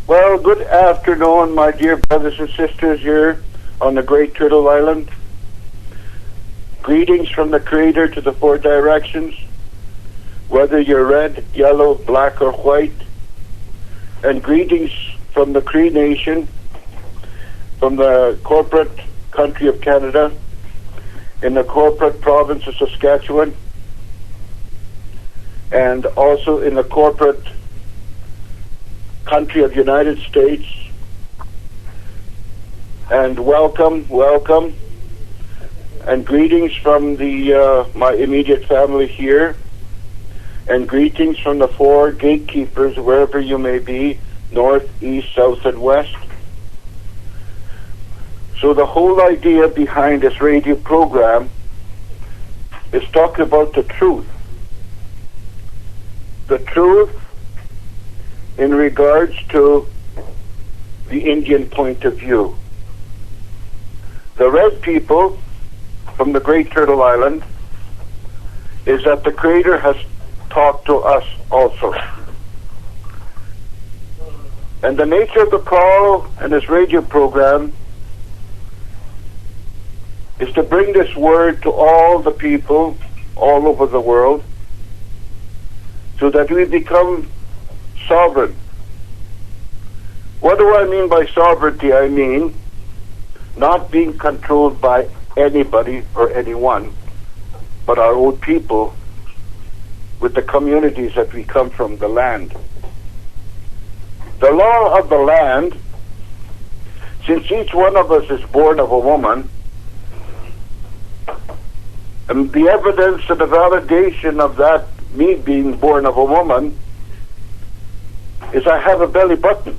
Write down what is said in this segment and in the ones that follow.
Well, good afternoon, my dear brothers and sisters here on the Great Turtle Island. Greetings from the Creator to the four directions, whether you're red, yellow, black, or white. And greetings from the Cree Nation, from the corporate country of Canada, in the corporate province of Saskatchewan, and also in the corporate country of United States. And welcome, and greetings from the my immediate family here, and greetings from the four gatekeepers, wherever you may be, north, east, south, and west. So the whole idea behind this radio program is talking about the truth. The truth in regards to the Indian point of view. The red people from the Great Turtle Island is that the Creator has talked to us also. And the nature of the call and this radio program is to bring this word to all the people all over the world so that we become sovereign. What do I mean by sovereignty? I mean not being controlled by anybody or anyone, but our own people with the communities that we come from, the land. The law of the land, since each one of us is born of a woman, and the evidence and the validation of that, me being born of a woman, is I have a belly button.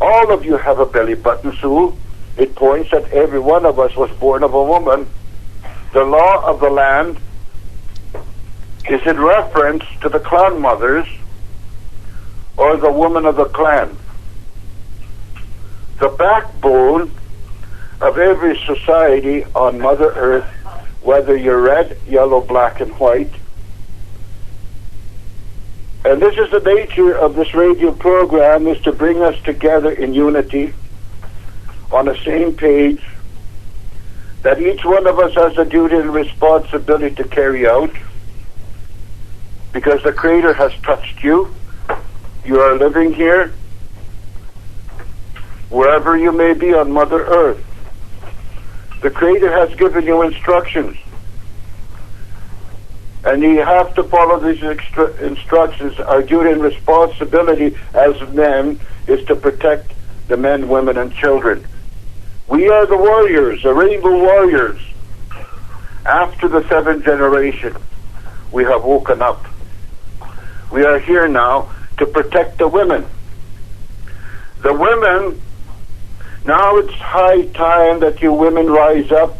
All of you have a belly button, so it points that every one of us was born of a woman. The law of the land is in reference to the clan mothers or the woman of the clan. The backbone of every society on Mother Earth, whether you're red, yellow, black, and white. And this is the nature of this radio program, is to bring us together in unity, on the same page, that each one of us has a duty and responsibility to carry out, because the Creator has touched you. You are living here, wherever you may be on Mother Earth. The Creator has given you instructions, and you have to follow these instructions. Our duty and responsibility as men is to protect the men, women, and children. We are the warriors, the rainbow warriors. After the seventh generation, we have woken up. We are here now to protect the women. The women, now it's high time that you women rise up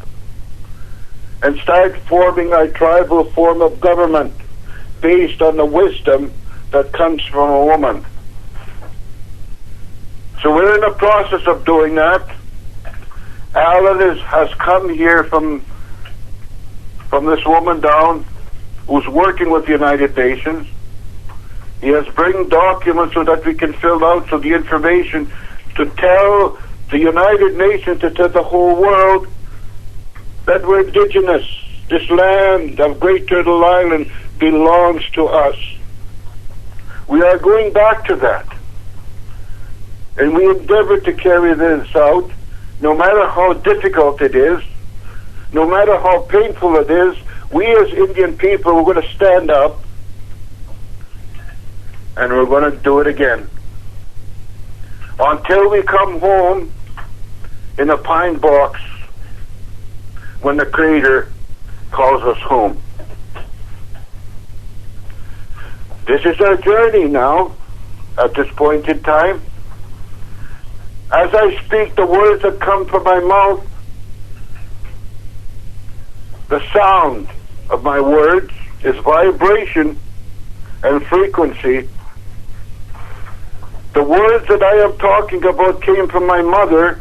and start forming our tribal form of government based on the wisdom that comes from a woman. So we're in the process of doing that. Alan has come here from this woman down who's working with the United Nations. He has bring documents so that we can fill out so the information to tell the United Nations, to tell the whole world that we're indigenous. This land of Great Turtle Island belongs to us. We are going back to that. And we endeavor to carry this out, no matter how difficult it is, no matter how painful it is. We as Indian people, we're going to stand up and we're going to do it again. Until we come home in a pine box when the Creator calls us home. This is our journey now, at this point in time. As I speak, the words that come from my mouth, the sound of my words is vibration and frequency. The words that I am talking about came from my mother,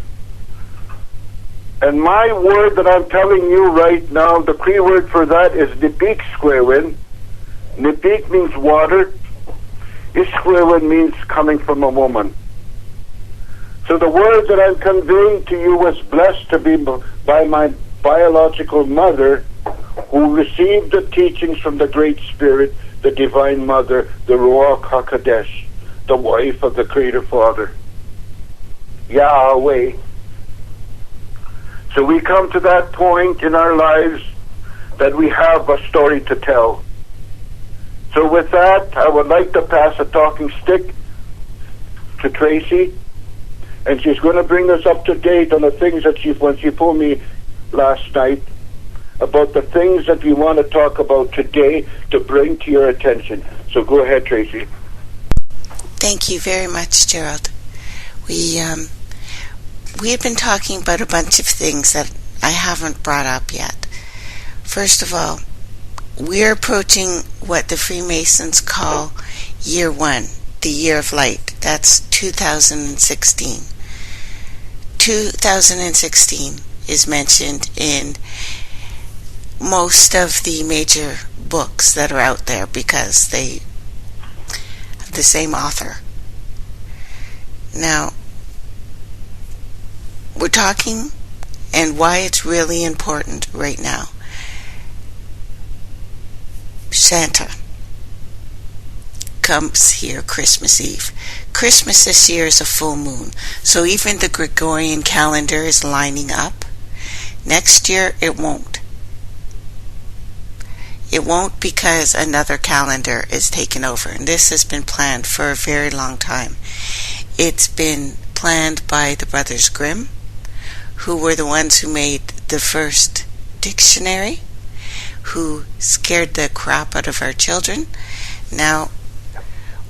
and my word that I'm telling you right now, the Cree word for that is Nipik Squarewin. Nipik means water. Ishkwewin means coming from a woman. So the word that I'm conveying to you was blessed to be by my biological mother, who received the teachings from the Great Spirit, the Divine Mother, the Ruach HaKodesh, the wife of the Creator Father, Yahweh. So we come to that point in our lives that we have a story to tell. So with that, I would like to pass a talking stick to Tracy, and she's going to bring us up to date on the things that when she told me last night about the things that we want to talk about today to bring to your attention. So go ahead, Tracy. Thank you very much, Gerald. We have been talking about a bunch of things that I haven't brought up yet. First of all, we're approaching what the Freemasons call Year 1, the Year of Light. That's 2016. 2016 is mentioned in most of the major books that are out there because they have the same author. Now, we're talking and why it's really important right now. Santa comes here Christmas Eve. Christmas this year is a full moon, so even the Gregorian calendar is lining up. Next year it won't. It won't because another calendar is taken over, and this has been planned for a very long time. It's been planned by the brothers Grimm, who were the ones who made the first dictionary, who scared the crap out of our children. Now,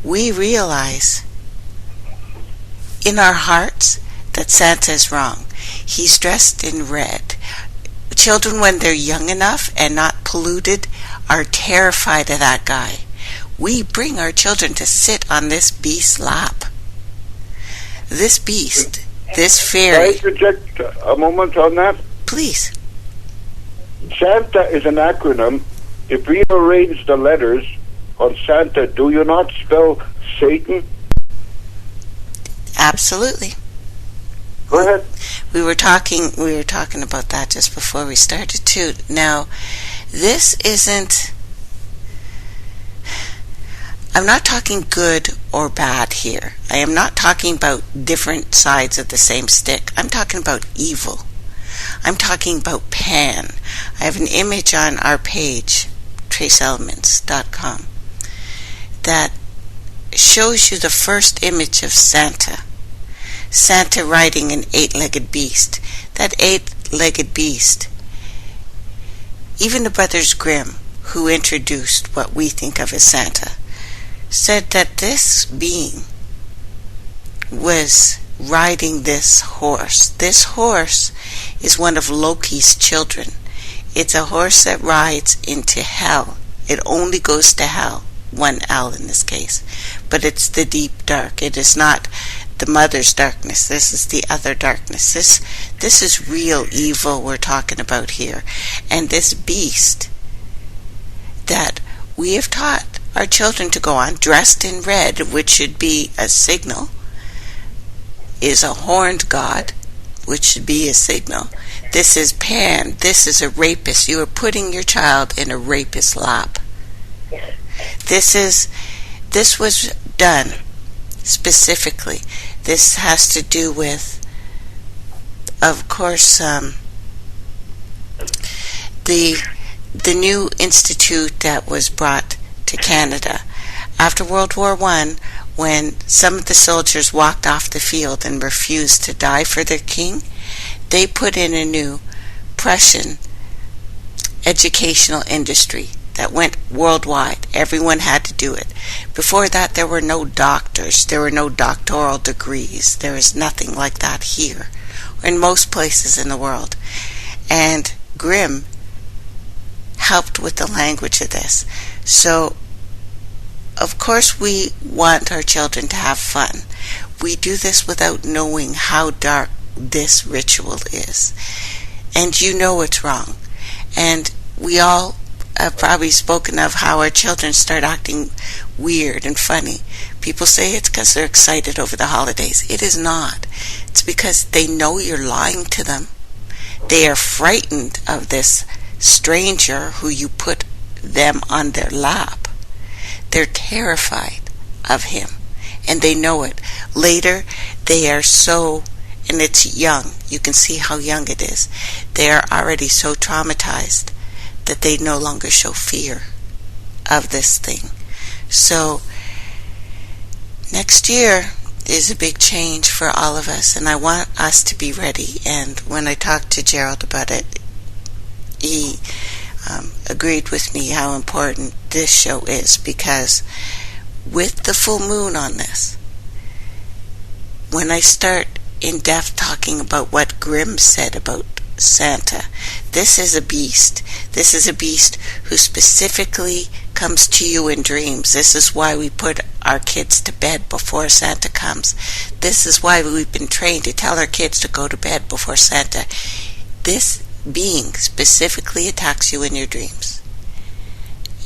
we realize in our hearts that Santa is wrong. He's dressed in red. Children, when they're young enough and not polluted, are terrified of that guy. We bring our children to sit on this beast's lap. This beast, this fairy... Can I interject a moment on that? Please. Santa is an acronym. If we arrange the letters on Santa, do you not spell Satan? Absolutely. Go ahead. We were talking about that just before we started too. Now, this isn't... I'm not talking good or bad here. I am not talking about different sides of the same stick. I'm talking about evil. I'm talking about Pan. I have an image on our page, traceelements.com, that shows you the first image of Santa. Santa riding an 8-legged beast. That 8-legged beast, even the brothers Grimm, who introduced what we think of as Santa, said that this being was riding this horse. This horse is one of Loki's children. It's a horse that rides into hell. It only goes to hell. One L in this case. But it's the deep dark. It is not the mother's darkness. This is the other darkness. This is real evil we're talking about here. And this beast that we have taught our children to go on, dressed in red, which should be a signal, is a horned god, which should be a signal. This is Pan. This is a rapist. You are putting your child in a rapist's lap. This was done specifically. This has to do with, of course, the new institute that was brought to Canada after World War I, when some of the soldiers walked off the field and refused to die for their king. They put in a new Prussian educational industry that went worldwide. Everyone had to do it. Before that, there were no doctors. There were no doctoral degrees. There is nothing like that here, or in most places in the world. And Grimm helped with the language of this. So, of course, we want our children to have fun. We do this without knowing how dark this ritual is. And you know it's wrong. And we all have probably spoken of how our children start acting weird and funny People say it's because they're excited over the holidays. It is not. It's because they know you're lying to them. They are frightened of this stranger who you put them on their lap. They're terrified of him, and they know it. Later, they are so, and it's young. You can see how young it is. They are already so traumatized that they no longer show fear of this thing. So, next year is a big change for all of us, and I want us to be ready. And when I talked to Gerald about it, he agreed with me how important this show is, because with the full moon on this, when I start in depth talking about what Grimm said about Santa, this is a beast. This is a beast who specifically comes to you in dreams. This is why we put our kids to bed before Santa comes. This is why we've been trained to tell our kids to go to bed before Santa. This being specifically attacks you in your dreams.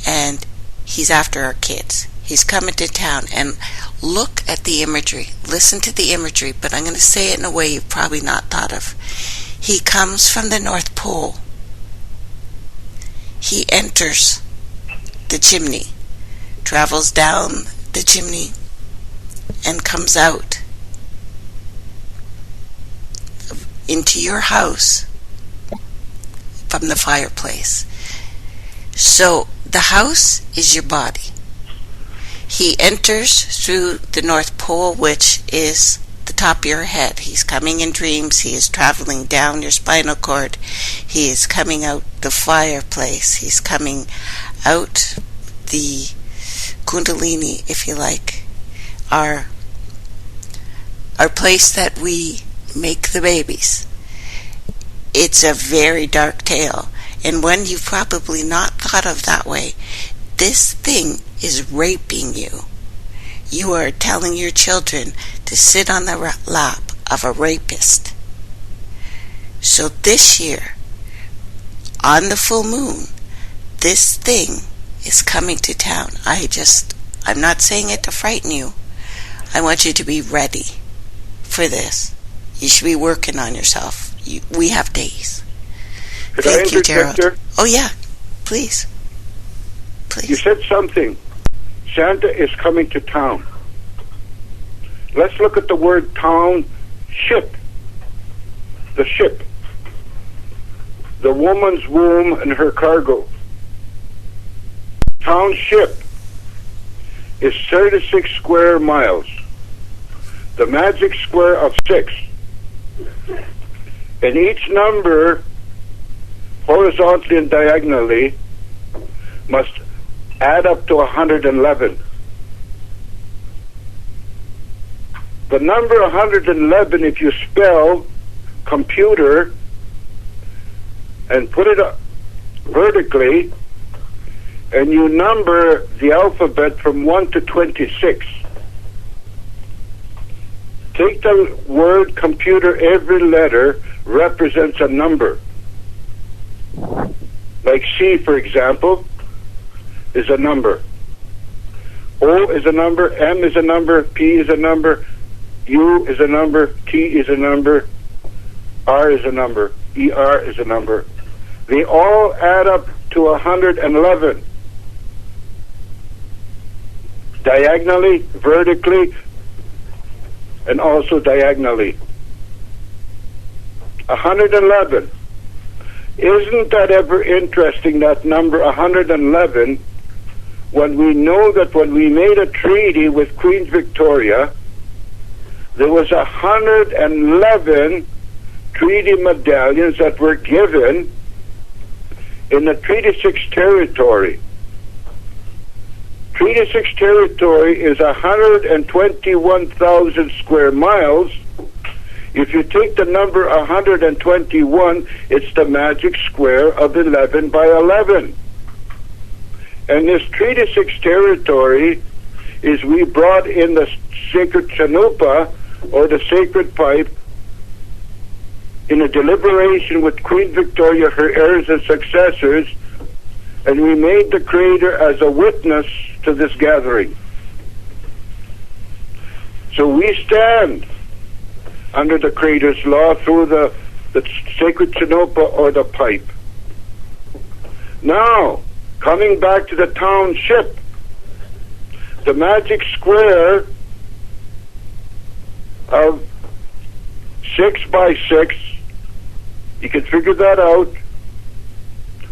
And he's after our kids. He's coming to town, and look at the imagery. Listen to the imagery, but I'm going to say it in a way you've probably not thought of. He comes from the North Pole. He enters the chimney, travels down the chimney, and comes out into your house from the fireplace. So the house is your body. He enters through the North Pole, which is the top of your head. He's coming in dreams. He is traveling down your spinal cord. He is coming out the fireplace. He's coming out the Kundalini, if you like, our place that we make the babies. It's a very dark tale, and one you've probably not thought of that way. This thing is raping you. You are telling your children to sit on the lap of a rapist. So this year, on the full moon, this thing is coming to town. I'm not saying it to frighten you. I want you to be ready for this. You should be working on yourself. We have days. Thank you, Gerald. Oh yeah, please. You said something. Santa is coming to town. Let's look at the word town. Ship. The ship. The woman's womb and her cargo. Town ship is 36 square miles. The magic square of 6. And each number, horizontally and diagonally, must add up to 111. The number 111, if you spell computer and put it up vertically, and you number the alphabet from 1 to 26. Take the word computer, every letter represents a number. Like C, for example, is a number. O is a number, M is a number, P is a number, U is a number, T is a number, R is a number, ER is a number. They all add up to 111. Diagonally, vertically, and also diagonally. 111. Isn't that ever interesting, that number 111, when we know that when we made a treaty with Queen Victoria, there was 111 treaty medallions that were given in the Treaty 6 territory. Treaty 6 territory is 121,000 square miles. If you take the number 121, it's the magic square of 11 by 11. And this Treaty 6 territory is we brought in the sacred chanupa, or the sacred pipe, in a deliberation with Queen Victoria, her heirs and successors, and we made the Creator as a witness to this gathering. So we stand under the Creator's law through the sacred Chinopa or the pipe. Now, coming back to the township, the magic square of 6 by 6, you can figure that out.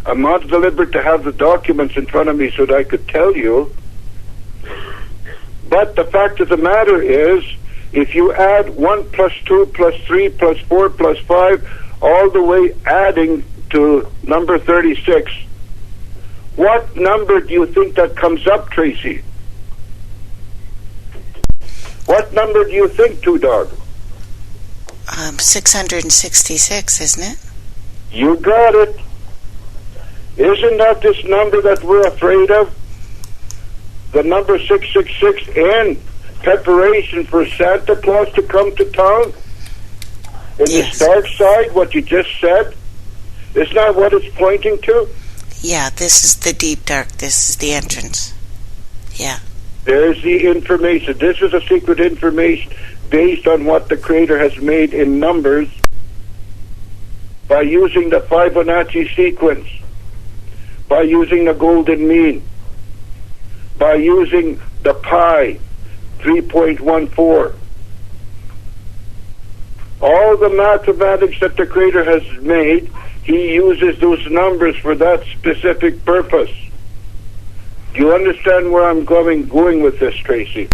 I'm not deliberate to have the documents in front of me so that I could tell you. But the fact of the matter is, if you add 1 plus 2 plus 3 plus 4 plus 5, all the way adding to number 36, what number do you think that comes up, Tracy? What number do you think, Two Dog? 666, isn't it? You got it. Isn't that this number that we're afraid of? The number 666 in preparation for Santa Claus to come to town? In Yes. this dark side, what you just said? Isn't that what it's pointing to? Yeah, this is the deep dark. This is the entrance. Yeah. There's the information. This is a secret information based on what the Creator has made in numbers by using the Fibonacci sequence, by using the golden mean, by using the pi 3.14. All the mathematics that the Creator has made, He uses those numbers for that specific purpose. Do you understand where I'm going with this, Tracy?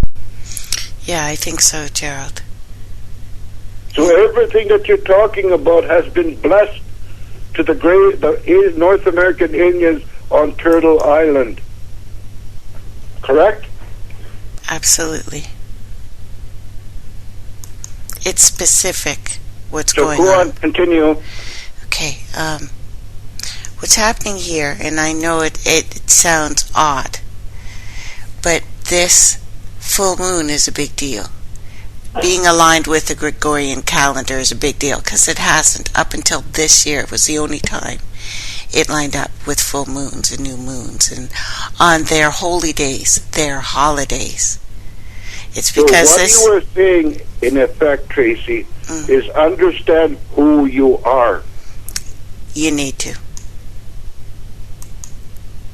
Yeah, I think so, Gerald. So everything that you're talking about has been blessed to the North American Indians on Turtle Island. Correct? Absolutely. It's specific what's So going go on, continue. Okay, what's happening here, and I know it sounds odd, but this full moon is a big deal. Being aligned with the Gregorian calendar is a big deal, because it hasn't. Up until this year, it was the only time it lined up with full moons and new moons, and on their holy days, their holidays. It's because so what you were saying, in effect, Tracy, is understand who you are. You need to.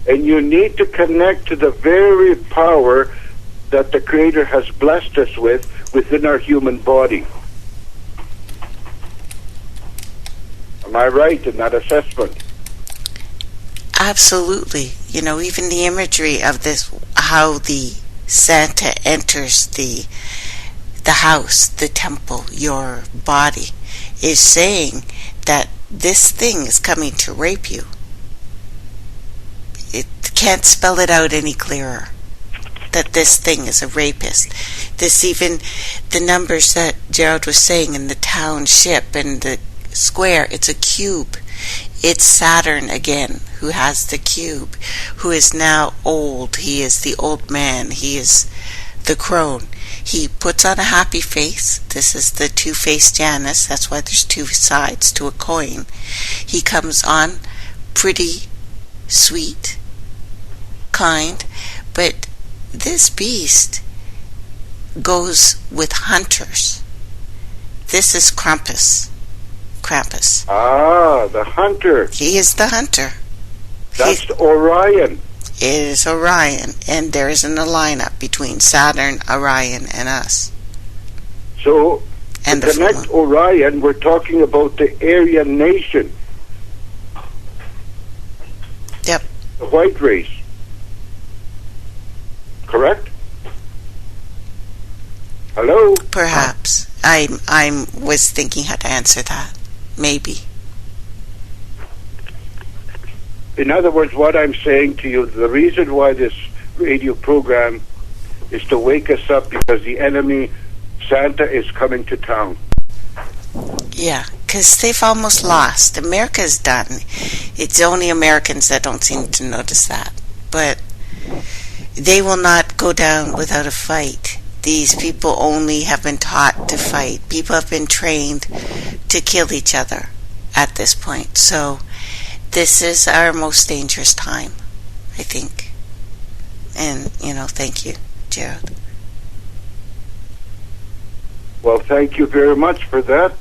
And you need to connect to the very power that the Creator has blessed us with within our human body. Am I right in that assessment? Absolutely. You know, even the imagery of this, how the Santa enters the house, the temple, your body, is saying that this thing is coming to rape you. It can't spell it out any clearer, that this thing is a rapist. This, even the numbers that Gerald was saying in the township and the square, it's a cube. It's Saturn again, who has the cube, who is now old. He is the old man. He is the crone. He puts on a happy face. This is the two-faced Janus. That's why there's two sides to a coin. He comes on pretty, sweet, kind, but this beast goes with hunters. This is Krampus. Ah, the hunter. He is the hunter. That's Orion. It is Orion, and there isn't a lineup between Saturn, Orion, and us. So, And to connect Orion, we're talking about the Aryan nation. Yep. The white race. Correct? Hello? Perhaps. I was thinking how to answer that. Maybe. In other words, what I'm saying to you, the reason why this radio program is to wake us up, because the enemy, Santa, is coming to town. Yeah, because they've almost lost. America's done. It's only Americans that don't seem to notice that. But they will not go down without a fight. These people only have been taught to fight. People have been trained to kill each other at this point. So this is our most dangerous time, I think. And, thank you, Gerald. Well, thank you very much for that.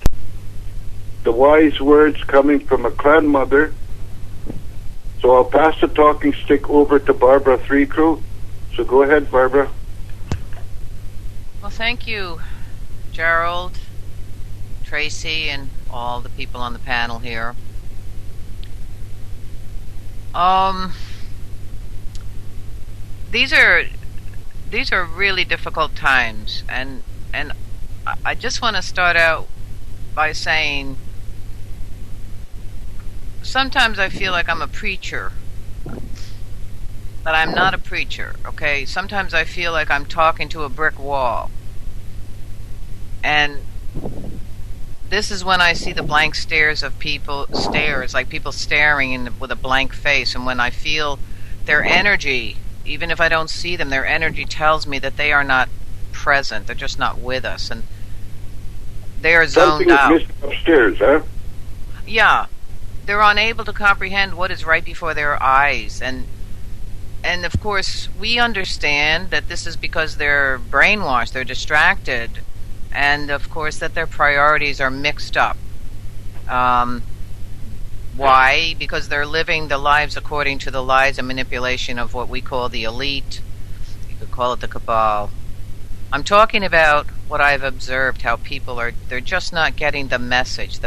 The wise words coming from a clan mother. So I'll pass the talking stick over to Barbara Three Crew. So go ahead, Barbara. Well, thank you, Gerald, Tracy, and all the people on the panel here. These are really difficult times, and I just want to start out by saying sometimes I feel like I'm a preacher, but I'm not a preacher, okay? Sometimes I feel like I'm talking to a brick wall. And this is when I see the blank stares of people, like people staring with a blank face, and when I feel their energy, even if I don't see them, their energy tells me that they are not present, they're just not with us, and they are zoned out. Something is missing upstairs, huh? Yeah. They're unable to comprehend what is right before their eyes, and of course we understand that this is because they're brainwashed, they're distracted, and of course that their priorities are mixed up. Why? Because they're living the lives according to the lies and manipulation of what we call the elite. You could call it the cabal. I'm talking about what I've observed, how people they're just not getting the message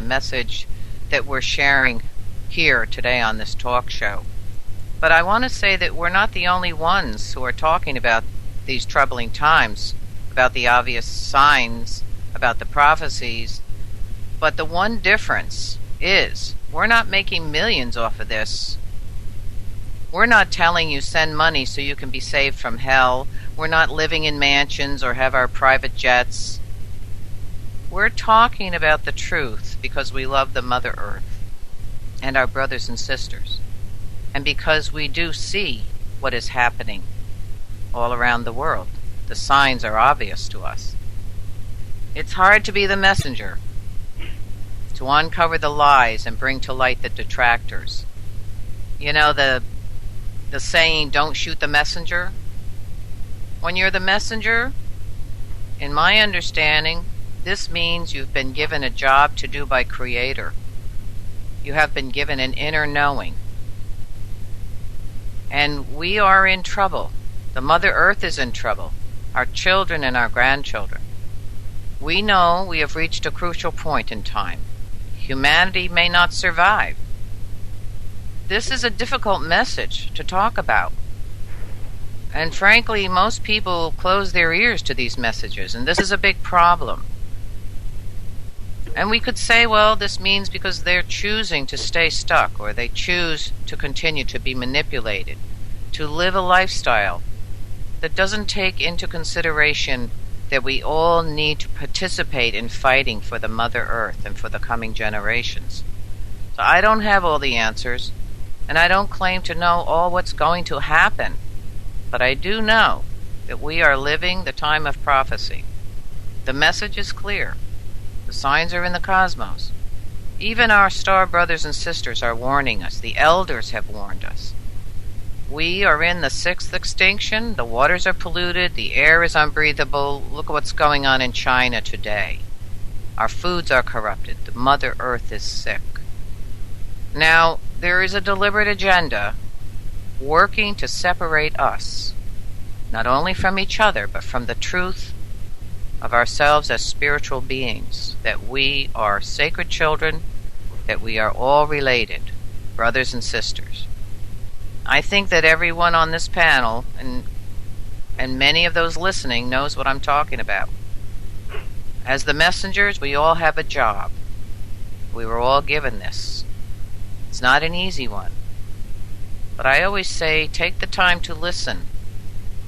that we're sharing here today on this talk show. But I want to say that we're not the only ones who are talking about these troubling times, about the obvious signs, about the prophecies. But the one difference is we're not making millions off of this. We're not telling you send money so you can be saved from hell. We're not living in mansions or have our private jets. We're talking about the truth because we love the Mother Earth and our brothers and sisters, and because we do see what is happening all around the world. The signs are obvious to us. It's hard to be the messenger, to uncover the lies and bring to light the detractors. You know the saying, don't shoot the messenger? When you're the messenger, in my understanding, this means you've been given a job to do by Creator. You have been given an inner knowing. And we are in trouble. The Mother Earth is in trouble. Our children and our grandchildren. We know we have reached a crucial point in time. Humanity may not survive. This is a difficult message to talk about. And frankly, most people close their ears to these messages, and this is a big problem. And we could say, well, this means because they're choosing to stay stuck, or they choose to continue to be manipulated, to live a lifestyle that doesn't take into consideration that we all need to participate in fighting for the Mother Earth and for the coming generations. So I don't have all the answers, and I don't claim to know all what's going to happen, but I do know that we are living the time of prophecy. The message is clear. The signs are in the cosmos. Even our star brothers and sisters are warning us. The elders have warned us. We are in the sixth extinction. The waters are polluted. The air is unbreathable. Look at what's going on in China today. Our foods are corrupted. The Mother Earth is sick. Now, there is a deliberate agenda working to separate us, not only from each other, but from the truth of ourselves as spiritual beings, that we are sacred children, that we are all related, brothers and sisters. I think that everyone on this panel, and many of those listening, knows what I'm talking about. As the messengers, we all have a job. We were all given this. It's not an easy one. But I always say, take the time to listen.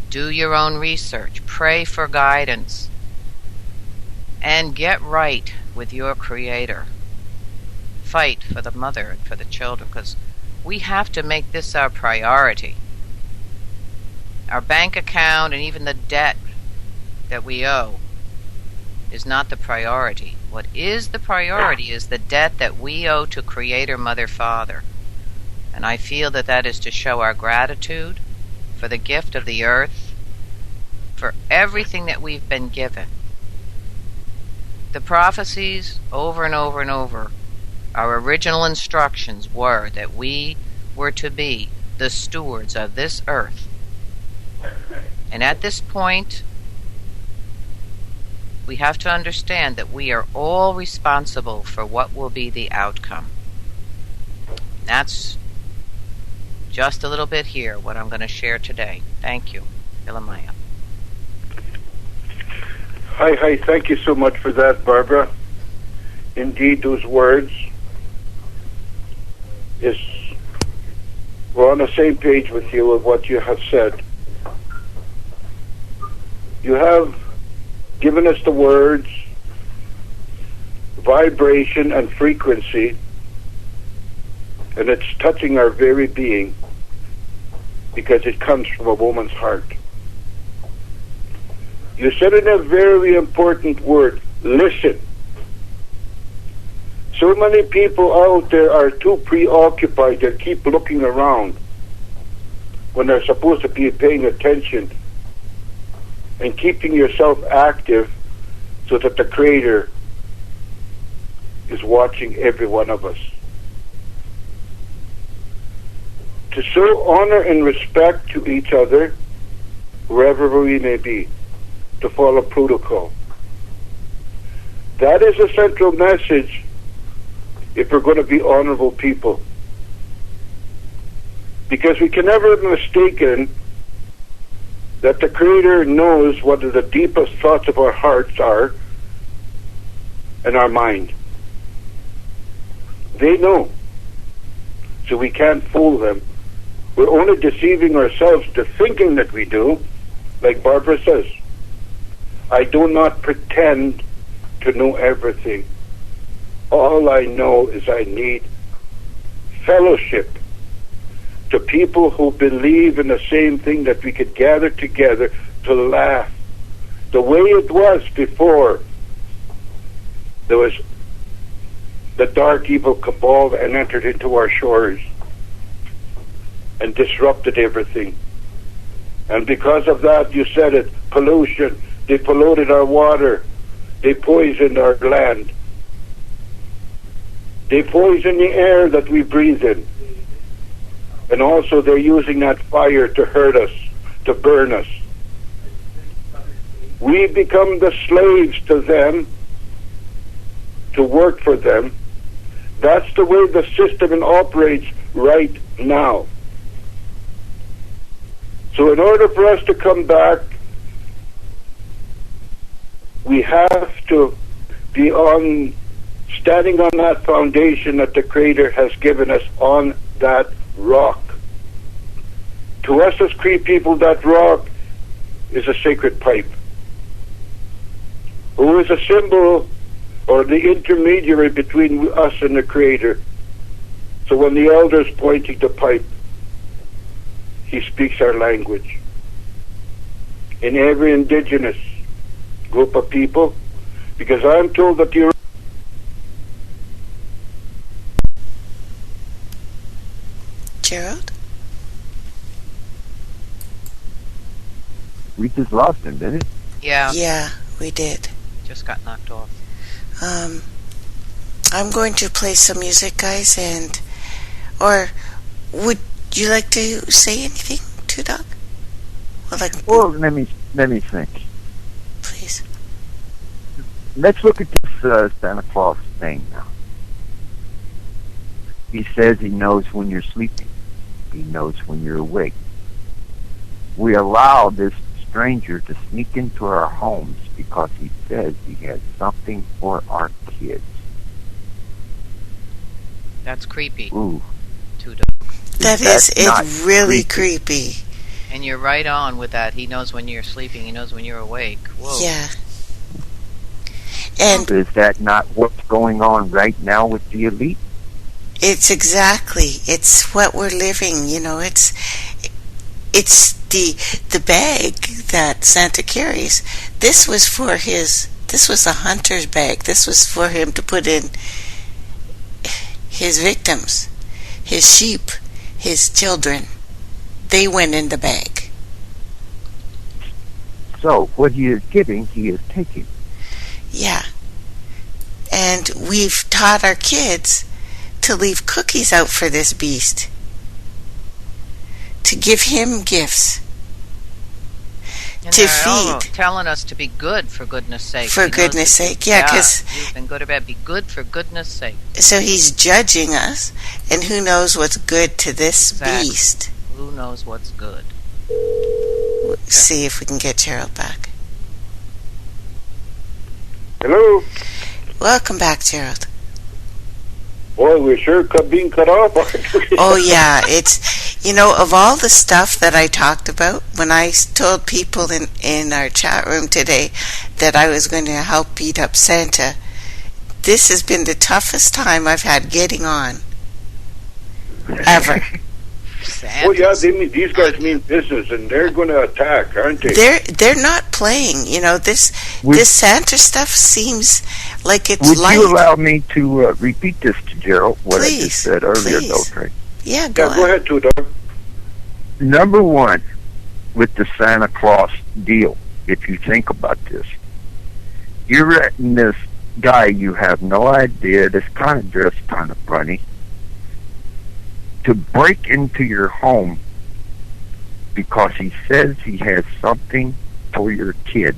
Do your own research. Pray for guidance. And get right with your Creator. Fight for the mother and for the children, because we have to make this our priority. Our bank account and even the debt that we owe is not the priority. What is the priority is the debt that we owe to Creator, Mother, Father. And I feel that that is to show our gratitude for the gift of the earth, for everything that we've been given. The prophecies over and over and over, our original instructions were that we were to be the stewards of this earth. And at this point, we have to understand that we are all responsible for what will be the outcome. That's just a little bit here, what I'm going to share today. Thank you. Ilamaya. Hi, thank you so much for that, Barbara. Indeed, those words we're on the same page with you with what you have said. You have given us the words, vibration and frequency, and it's touching our very being because it comes from a woman's heart. You said in a very important word, listen. So many people out there are too preoccupied. They keep looking around when they're supposed to be paying attention and keeping yourself active so that the Creator is watching every one of us. To show honor and respect to each other, wherever we may be, to follow protocol. That is a central message if we're going to be honorable people. Because we can never be mistaken that the Creator knows what the deepest thoughts of our hearts are and our mind. They know. So we can't fool them. We're only deceiving ourselves to thinking that we do, like Barbara says. I do not pretend to know everything. All I know is I need fellowship to people who believe in the same thing, that we could gather together to laugh. The way it was before there was the dark evil cabal and entered into our shores and disrupted everything. And because of that, you said it, pollution. They polluted our water. They poisoned our land. They poison the air that we breathe in. And also they're using that fire to hurt us, to burn us. We become the slaves to them, to work for them. That's the way the system operates right now. So in order for us to come back, we have to be standing on that foundation that the Creator has given us, on that rock. To us as Cree people, that rock is a sacred pipe, who is a symbol or the intermediary between us and the Creator. So when the elder's pointing the pipe, he speaks our language. In every indigenous group of people, because I'm told that the Gerald? We just lost him, didn't it? Yeah. Yeah, we did. Just got knocked off. I'm going to play some music, guys, or would you like to say anything to Doc? Well, let me think. Please. Let's look at this Santa Claus thing now. He says he knows when you're sleeping. He knows when you're awake. We allow this stranger to sneak into our homes because he says he has something for our kids. That's creepy. Ooh. It's really creepy. And you're right on with that. He knows when you're sleeping. He knows when you're awake. Whoa. Yeah. And is that not what's going on right now with the elite? It's what we're living, it's the bag that Santa carries. This was a hunter's bag. This was for him to put in his victims, his sheep, his children. They went in the bag. So what he is giving, he is taking. Yeah. we've taught our kids to leave cookies out for this beast, to give him gifts, And to they're all feed. telling us to be good, for goodness sake. For He knows goodness that- sake, yeah, 'cause- you've been good or bad. Be good for goodness sake. So he's judging us, and who knows what's good to this Exactly. beast. Who knows what's good? See if we can get Gerald back. Hello? Welcome back, Gerald. Boy, we're sure being cut off, aren't we? Oh yeah, it's, of all the stuff that I talked about when I told people in our chat room today that I was going to help beat up Santa, this has been the toughest time I've had getting on ever. Oh yeah, these guys mean business, and they're going to attack, aren't they? They're not playing. This Santa stuff seems like it's Would light. you allow me to repeat this to Gerald, what I Please, just said earlier, please. though, Trey? Yeah, go Yeah, go ahead, Two Dog. Number one, with the Santa Claus deal, if you think about this, you're letting this guy you have no idea, this kind of dressed kind of funny, to break into your home because he says he has something for your kids.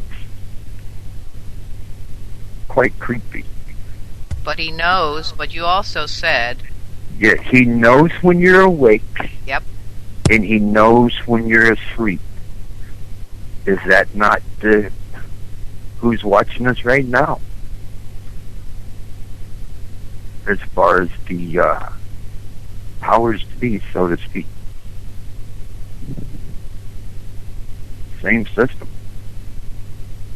Quite creepy. But he knows, but you also said, Yeah, he knows when you're awake. Yep. And he knows when you're asleep. Is that not who's watching us right now? As far as the powers to be, so to speak. Same system.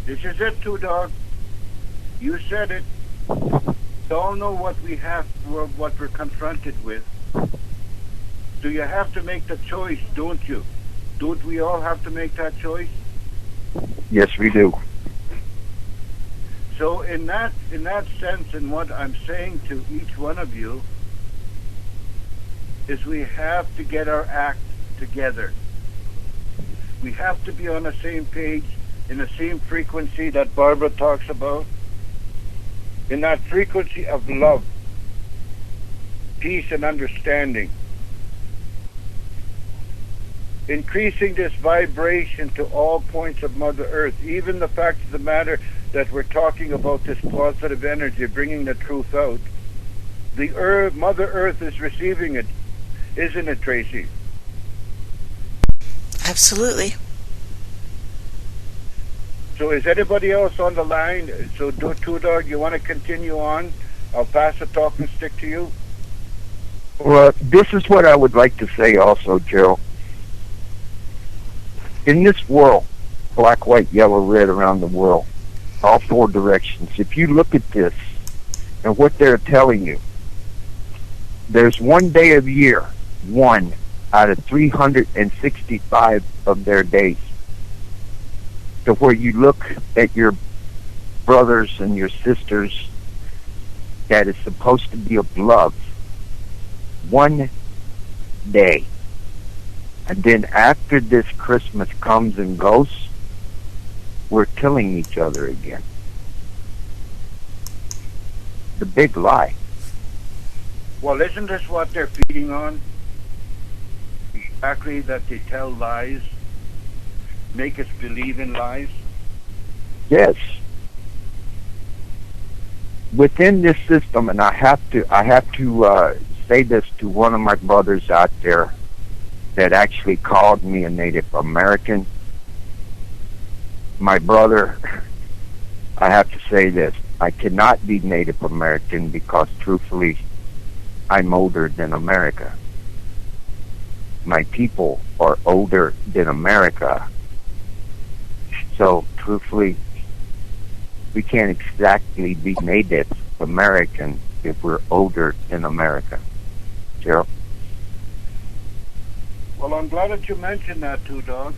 This is it, Two Dog. You said it. We all know what we have, what we're confronted with. So you have to make the choice, don't you? Don't we all have to make that choice? Yes, we do. So in that sense, and what I'm saying to each one of you, is we have to get our act together. We have to be on the same page, in the same frequency that Barbara talks about, in that frequency of love, peace, and understanding. Increasing this vibration to all points of Mother Earth, even the fact of the matter that we're talking about this positive energy, bringing the truth out. The Mother Earth is receiving it, isn't it, Tracy? Absolutely. So is anybody else on the line? So Two Dog, you want to continue on? I'll pass the talking stick to you. Well, this is what I would like to say also, Gerald. In this world, black, white, yellow, red around the world, all four directions, if you look at this and what they're telling you, there's one day of year, one out of 365 of their days, to where you look at your brothers and your sisters that is supposed to be of love. One day. And then after this Christmas comes and goes, we're killing each other again. The big lie. Well, isn't this what they're feeding on? Exactly, that they tell lies, make us believe in lies. Yes. Within this system, and I have to say this to one of my brothers out there that actually called me a Native American. My brother, I have to say this. I cannot be Native American because, truthfully, I'm older than America. My people are older than America. So, truthfully, we can't exactly be Native American if we're older than America. Gerald? Well, I'm glad that you mentioned that, Two Dog,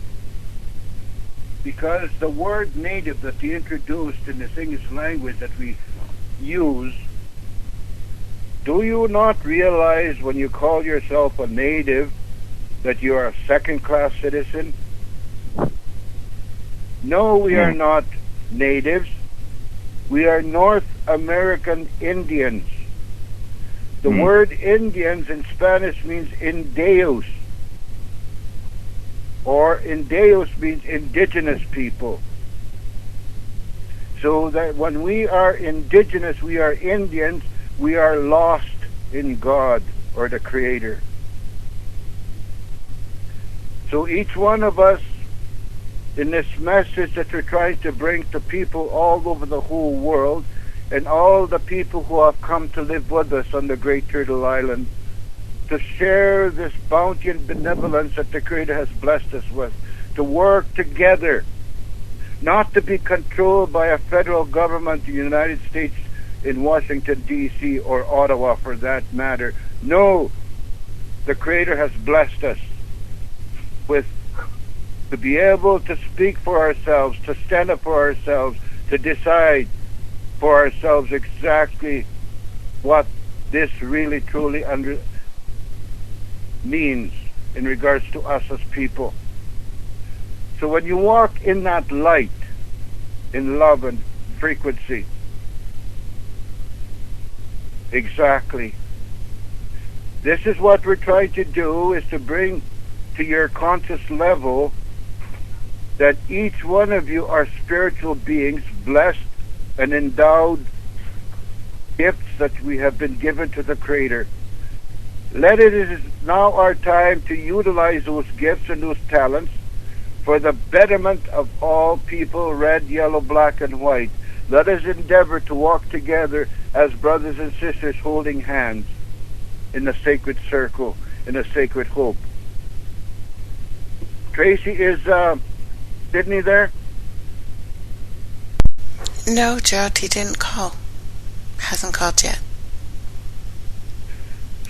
because the word native that they introduced in this English language that we use, do you not realize when you call yourself a native that you are a second-class citizen? No, we are not natives. We are North American Indians. The word Indians in Spanish means Indeos, or Indeos means indigenous people. So that when we are indigenous, we are Indians, we are lost in God or the Creator. So each one of us, in this message that we're trying to bring to people all over the whole world, and all the people who have come to live with us on the Great Turtle Island, to share this bounty and benevolence that the Creator has blessed us with, to work together, not to be controlled by a federal government, the United States in Washington, D.C., or Ottawa for that matter. No, the Creator has blessed us with to be able to speak for ourselves, to stand up for ourselves, to decide for ourselves exactly what this really truly means in regards to us as people. So when you walk in that light, in love and frequency, exactly, this is what we're trying to do, is to bring to your conscious level that each one of you are spiritual beings, blessed and endowed gifts that we have been given to the Creator. It is now our time to utilize those gifts and those talents for the betterment of all people, red, yellow, black, and white. Let us endeavor to walk together as brothers and sisters, holding hands in the sacred circle, in a sacred hope. Tracy, is Sydney there? No, Gerald, he didn't call. Hasn't called yet.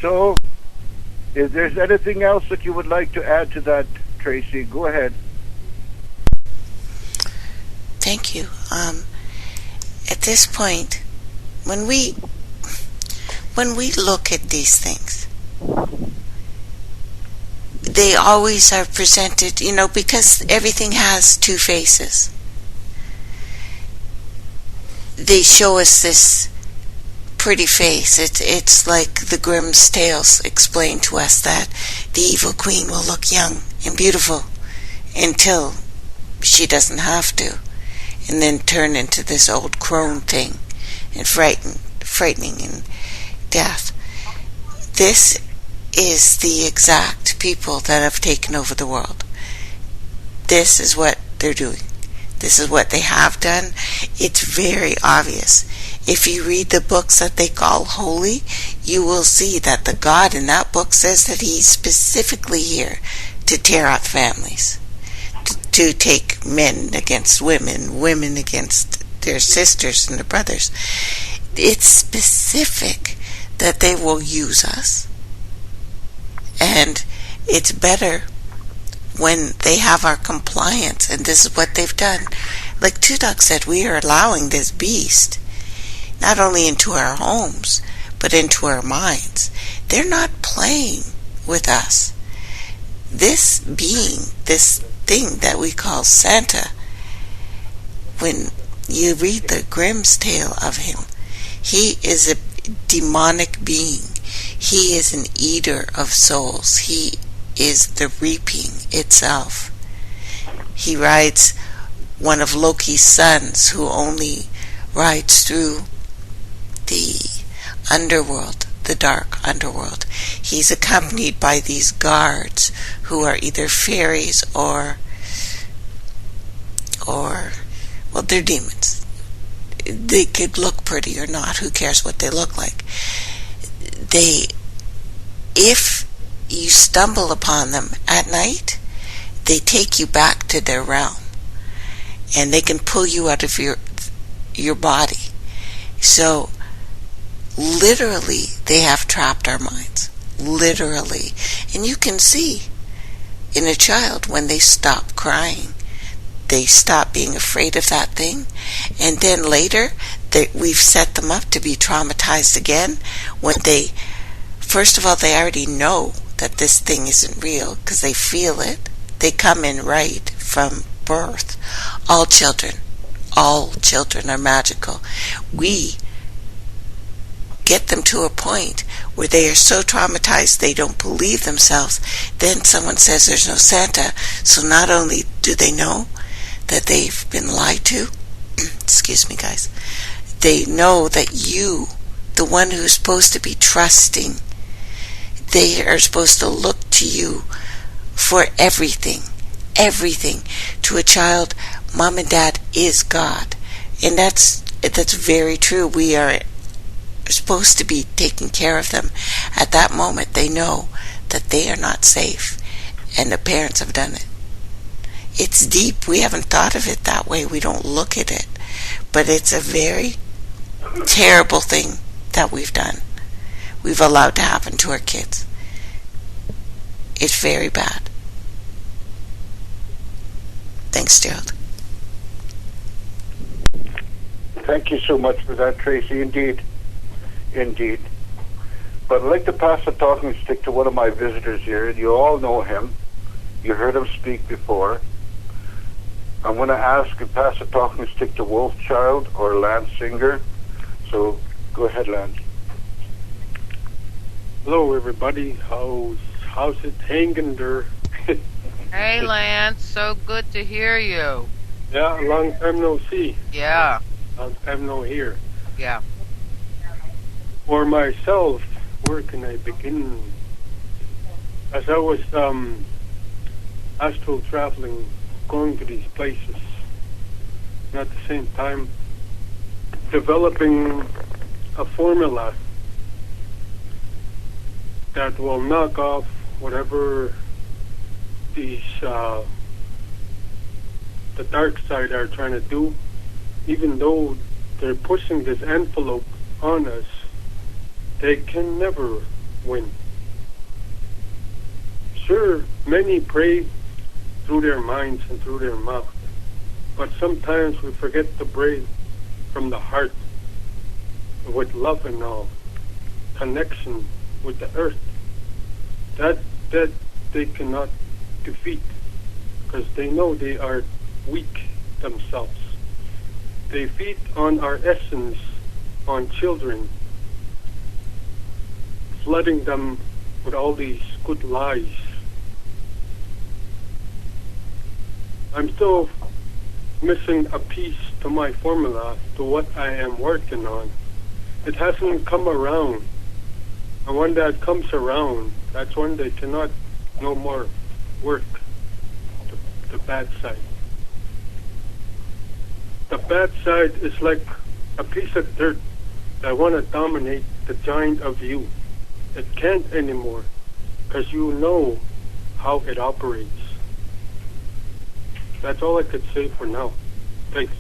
So, if there's anything else that you would like to add to that, Tracy, go ahead. Thank you. At this point, when we look at these things, they always are presented, because everything has two faces. They show us this pretty face. It's like the Grimm's tales explain to us that the evil queen will look young and beautiful until she doesn't have to, and then turn into this old crone thing and frightening and death. This is the exact people that have taken over the world. This is what they're doing. This is what they have done. It's very obvious. If you read the books that they call holy, you will see that the God in that book says that he's specifically here to tear out families, to take men against women, women against their sisters and their brothers. It's specific that they will use us. And it's better when they have our compliance, and this is what they've done. Like Tudok said, we are allowing this beast not only into our homes, but into our minds. They're not playing with us. This being, this thing that we call Santa, when you read the Grimm's tale of him, he is a demonic being. He is an eater of souls. He is the reaping itself. He rides one of Loki's sons, who only rides through the underworld, the dark underworld. He's accompanied by these guards who are either fairies or well, they're demons. They could look pretty or not. Who cares what they look like? If you stumble upon them at night, they take you back to their realm, and they can pull you out of your body. So literally, they have trapped our minds. Literally. And you can see in a child when they stop crying, they stop being afraid of that thing, and then later we've set them up to be traumatized again when first of all, they already know that this thing isn't real because they feel it. They come in right from birth. All children all children are magical. We get them to a point where they are so traumatized they don't believe themselves. Then someone says there's no Santa, so not only do they know that they've been lied to, excuse me guys, they know that you, the one who's supposed to be trusting, they are supposed to look to you for everything. Everything. To a child, mom and dad is God. And that's very true. We are supposed to be taking care of them. At that moment, they know that they are not safe. And the parents have done it. It's deep. We haven't thought of it that way. We don't look at it. But it's a very terrible thing that we've done. We've allowed to happen to our kids. It's very bad. Thanks, Gerald. Thank you so much for that, Tracy. Indeed. Indeed. But I'd like to pass the talking stick to one of my visitors here. You all know him. You heard him speak before. I'm going to ask and pass the talking stick to Wolfchild or Lance Singer. So go ahead, Lance. Hello, everybody. How's it hanging there? Hey, Lance. So good to hear you. Yeah, long time no see. Yeah. Long time no hear. Yeah. For myself, where can I begin? As I was astral traveling, going to these places, and at the same time developing a formula that will knock off whatever these the dark side are trying to do, even though they're pushing this envelope on us, they can never win. Sure, many pray through their minds and through their mouth, but sometimes we forget to pray from the heart with love and all, connection with the earth. That they cannot defeat, because they know they are weak themselves. They feed on our essence, on children, flooding them with all these good lies. I'm still missing a piece to my formula, to what I am working on. It hasn't come around. And when that comes around, that's when they cannot no more work the bad side. The bad side is like a piece of dirt that want to dominate the giant of you. It can't anymore, because you know how it operates. That's all I could say for now. Thanks.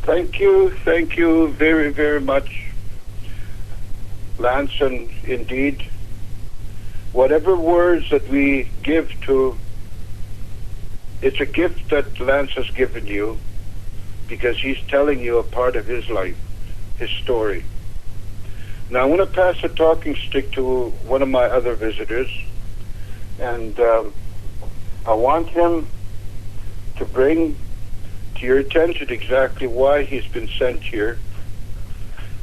Thank you very, very much, Lance, and indeed, whatever words that we give to, it's a gift that Lance has given you, because he's telling you a part of his life, his story. Now, I want to pass the talking stick to one of my other visitors, and I want him to bring to your attention exactly why he's been sent here.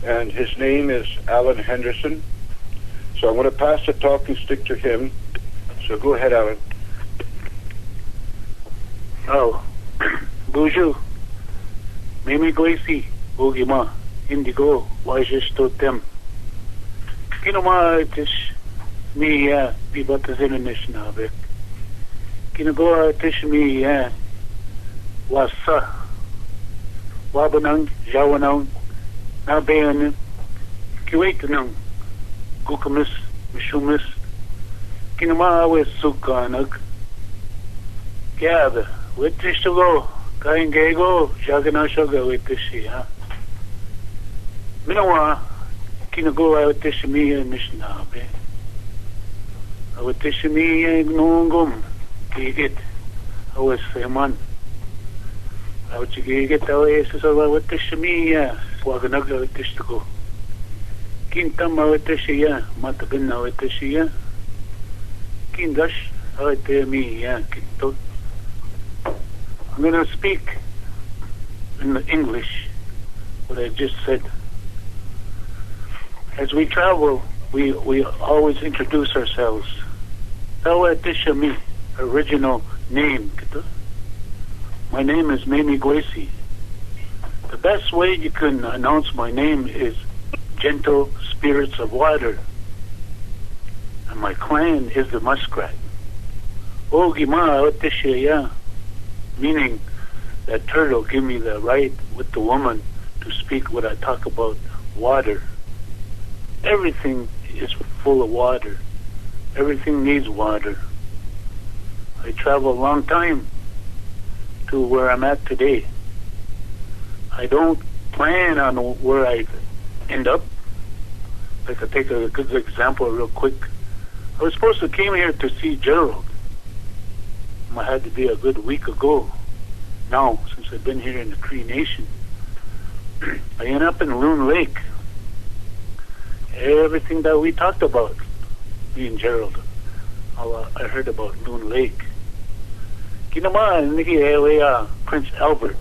And his name is Alan Henderson. So I'm going to pass the talking stick to him. So go ahead, Alan. Oh, bonjour. Mimi Gracie, Ogima, Indigo, Wajistotem. Kinoma, it is me, Pibatas in this Navik. Kinago, it is me, Wasa, Wabanang, Jawanang, Nabayan, Kuwaitanang, Gukamis, Mishumis, Kinama, with Sukanag. Gab, with this to go, Kain Gago, Jaganashoga with this here. Minawa, Kinago, I would tish me and Mishnabe. I would tish me and Nungum, Gigit, I was a man. I would get away, so I would tish me, Waganaga with tish to go. Kintam, I would tish ya, Matabin, I would tish ya. Kindash, I would tell me, Kinto. I'm going to speak in English what I just said. As we travel, we always introduce ourselves. Tawa Tisha Mi, original name. My name is Mimi Gwesi. The best way you can announce my name is Gentle Spirits of Water. And my clan is the muskrat. Ogima Tisha Ya, meaning that turtle give me the right with the woman to speak what I talk about water. Everything is full of water. Everything needs water. I travel a long time to where I'm at today. I don't plan on where I end up. I could take a good example real quick. I was supposed to came here to see Gerald. I had to be a good week ago. Now, since I've been here in the Cree Nation, I ended up in Loon Lake. Everything that we talked about, me and Gerald, I heard about Loon Lake. Kinama, Prince Albert.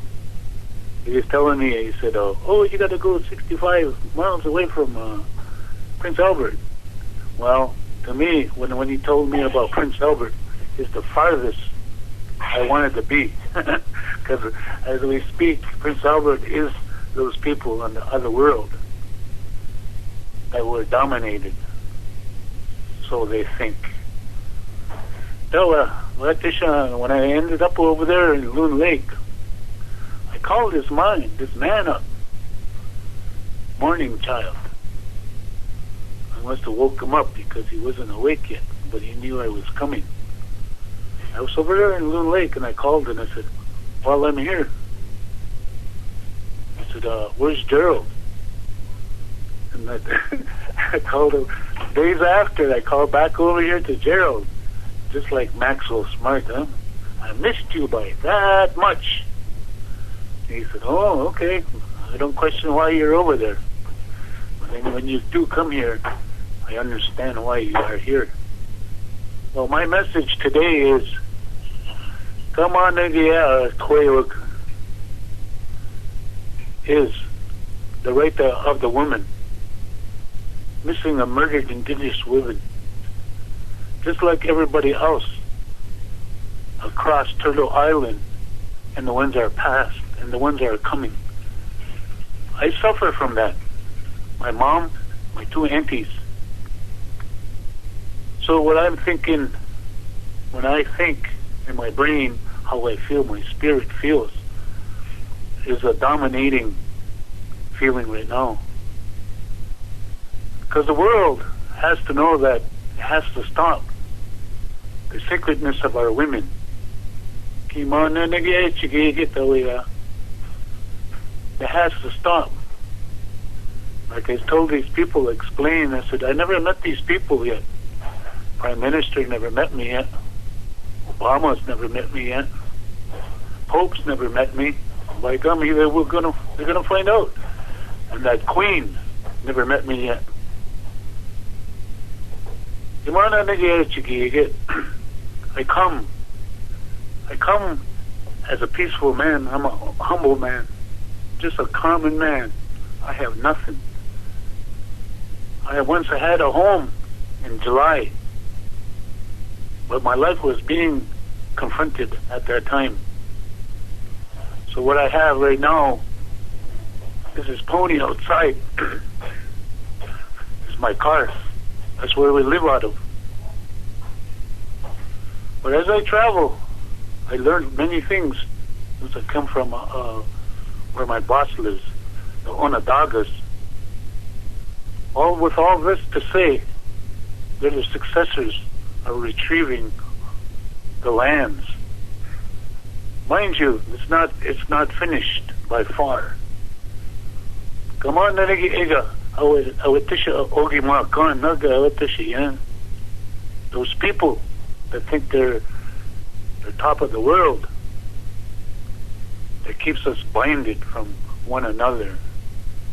He was telling me, he said, oh, you got to go 65 miles away from Prince Albert. Well, to me, when he told me about Prince Albert, it's the farthest I wanted to be. Because as we speak, Prince Albert is those people in the other world that were dominated. So they think. So, when I ended up over there in Loon Lake, I called this man up. Morning child. I must have woke him up because he wasn't awake yet, but he knew I was coming. I was over there in Loon Lake, and I called and I said, well, I'm here. I said, where's Gerald? And I called him. Days after, I called back over here to Gerald. Just like Maxwell Smart, huh? I missed you by that much. And he said, oh, okay. I don't question why you're over there. But then when you do come here, I understand why you are here. Well, my message today is, come on, Koyok is the right of the woman. Missing a murdered indigenous woman. Just like everybody else across Turtle Island, and the ones that are past and the ones that are coming. I suffer from that. My mom, my two aunties. So what I'm thinking, when I think in my brain how I feel, my spirit feels, is a dominating feeling right now. Because the world has to know that it has to stop the sacredness of our women. It has to stop. Like I told these people, explain, I said, I never met these people yet. Prime Minister never met me yet. Obama's never met me yet. Pope's never met me. By gum, they're gonna find out. And that Queen never met me yet. I come as a peaceful man. I'm a humble man, just a common man. I have nothing. I once had a home in July, but my life was being confronted at that time. So what I have right now is this pony outside. It's my car. That's where we live out of. But as I travel, I learned many things. As I come from where my boss lives, the Onondagas. With all this to say, that the successors are retrieving the lands. Mind you, it's not finished by far. Come on, those people that think they're top of the world, that keeps us binded from one another,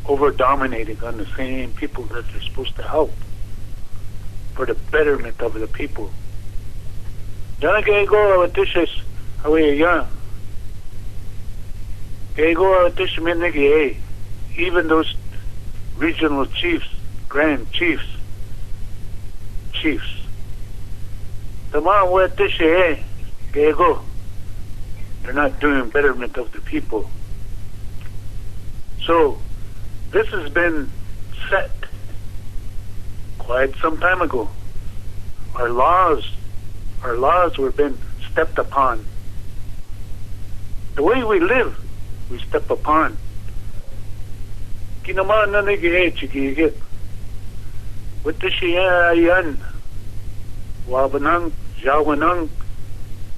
over dominating on the same people that they're supposed to help for the betterment of the people. Ego Tishminigi, even those regional chiefs, grand chiefs, the man with Tishe, Ego, they're not doing betterment of the people. So, this has been set quite some time ago. Our laws were being stepped upon. The way we live, we step upon. Kinaman na nag-i-chigigit. Wito siya ayan. Wabanang, jawanang,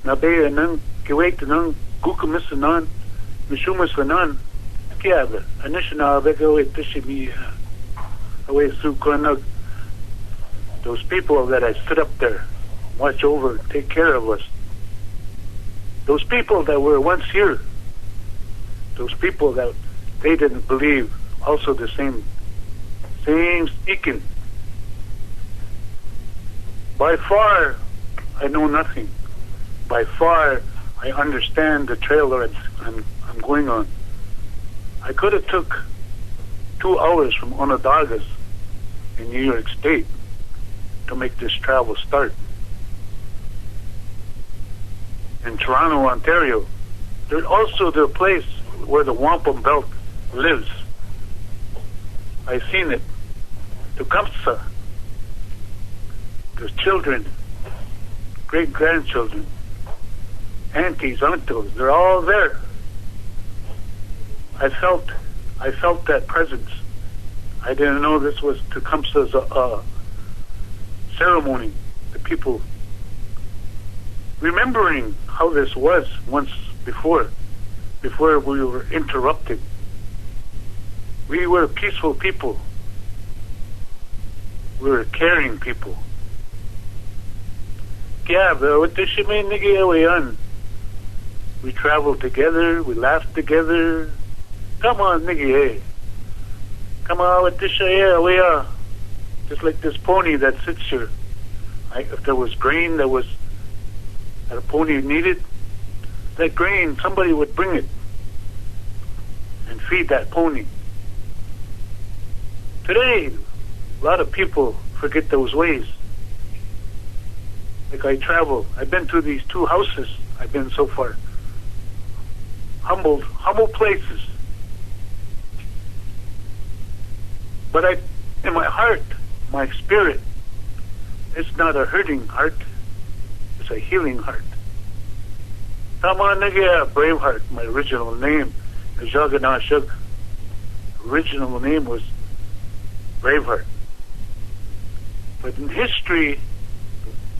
nabayanang, kiwaitanang, gukumisanan, mishumasanan. Kaya, anisha bega wito siya away sukanag. Those people that I stood up there, watch over, take care of us. Those people that were once here, those people that they didn't believe, also the same speaking. By far, I know nothing. By far, I understand the trail that I'm going on. I could have took 2 hours from Onondagas in New York State to make this travel start. In Toronto, Ontario, there's also the place where the wampum belt lives. I've seen it. Tecumseh. There's children, great-grandchildren, aunties, uncles, they're all there. I felt that presence. I didn't know this was Tecumseh's ceremony. The people remembering how this was once before we were interrupted. We were peaceful people. We were caring people. We traveled together, we laughed together. Come on, nigga, hey. Come on, with this we are. Just like this pony that sits here. If there was grain that a pony needed, that grain, somebody would bring it and feed that pony. Today, a lot of people forget those ways. Like I travel, I've been to these 2 houses. I've been so far. Humble places. But in my heart, my spirit, it's not a hurting heart. It's a healing heart. Tamanaga, Braveheart, my original name. Jaganashuk. Original name was Braveheart. But in history,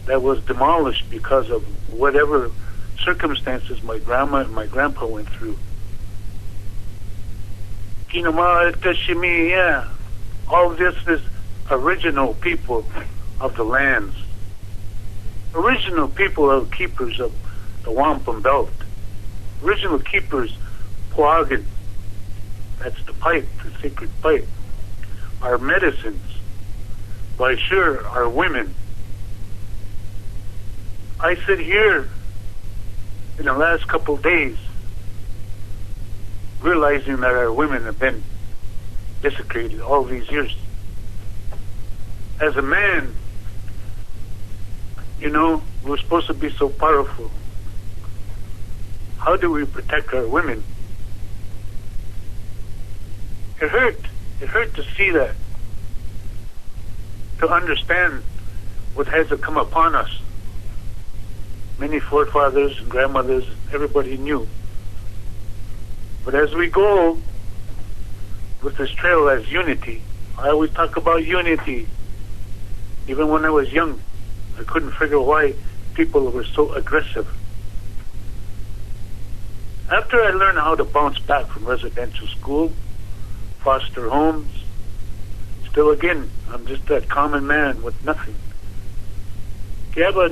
that was demolished because of whatever circumstances my grandma and my grandpa went through. All this is original people of the lands. Original people are keepers of the wampum belt. Original keepers, Poagin. That's the pipe, the sacred pipe. Our medicines. By sure, our women. I sit here in the last couple of days realizing that our women have been desecrated all these years. As a man, we're supposed to be so powerful. How do we protect our women? It hurt. It hurt to see that. To understand what has come upon us. Many forefathers and grandmothers, everybody knew. But as we go with this trail as unity, I always talk about unity. Even when I was young, I couldn't figure why people were so aggressive. After I learned how to bounce back from residential school, foster homes, still again, I'm just that common man with nothing. Travel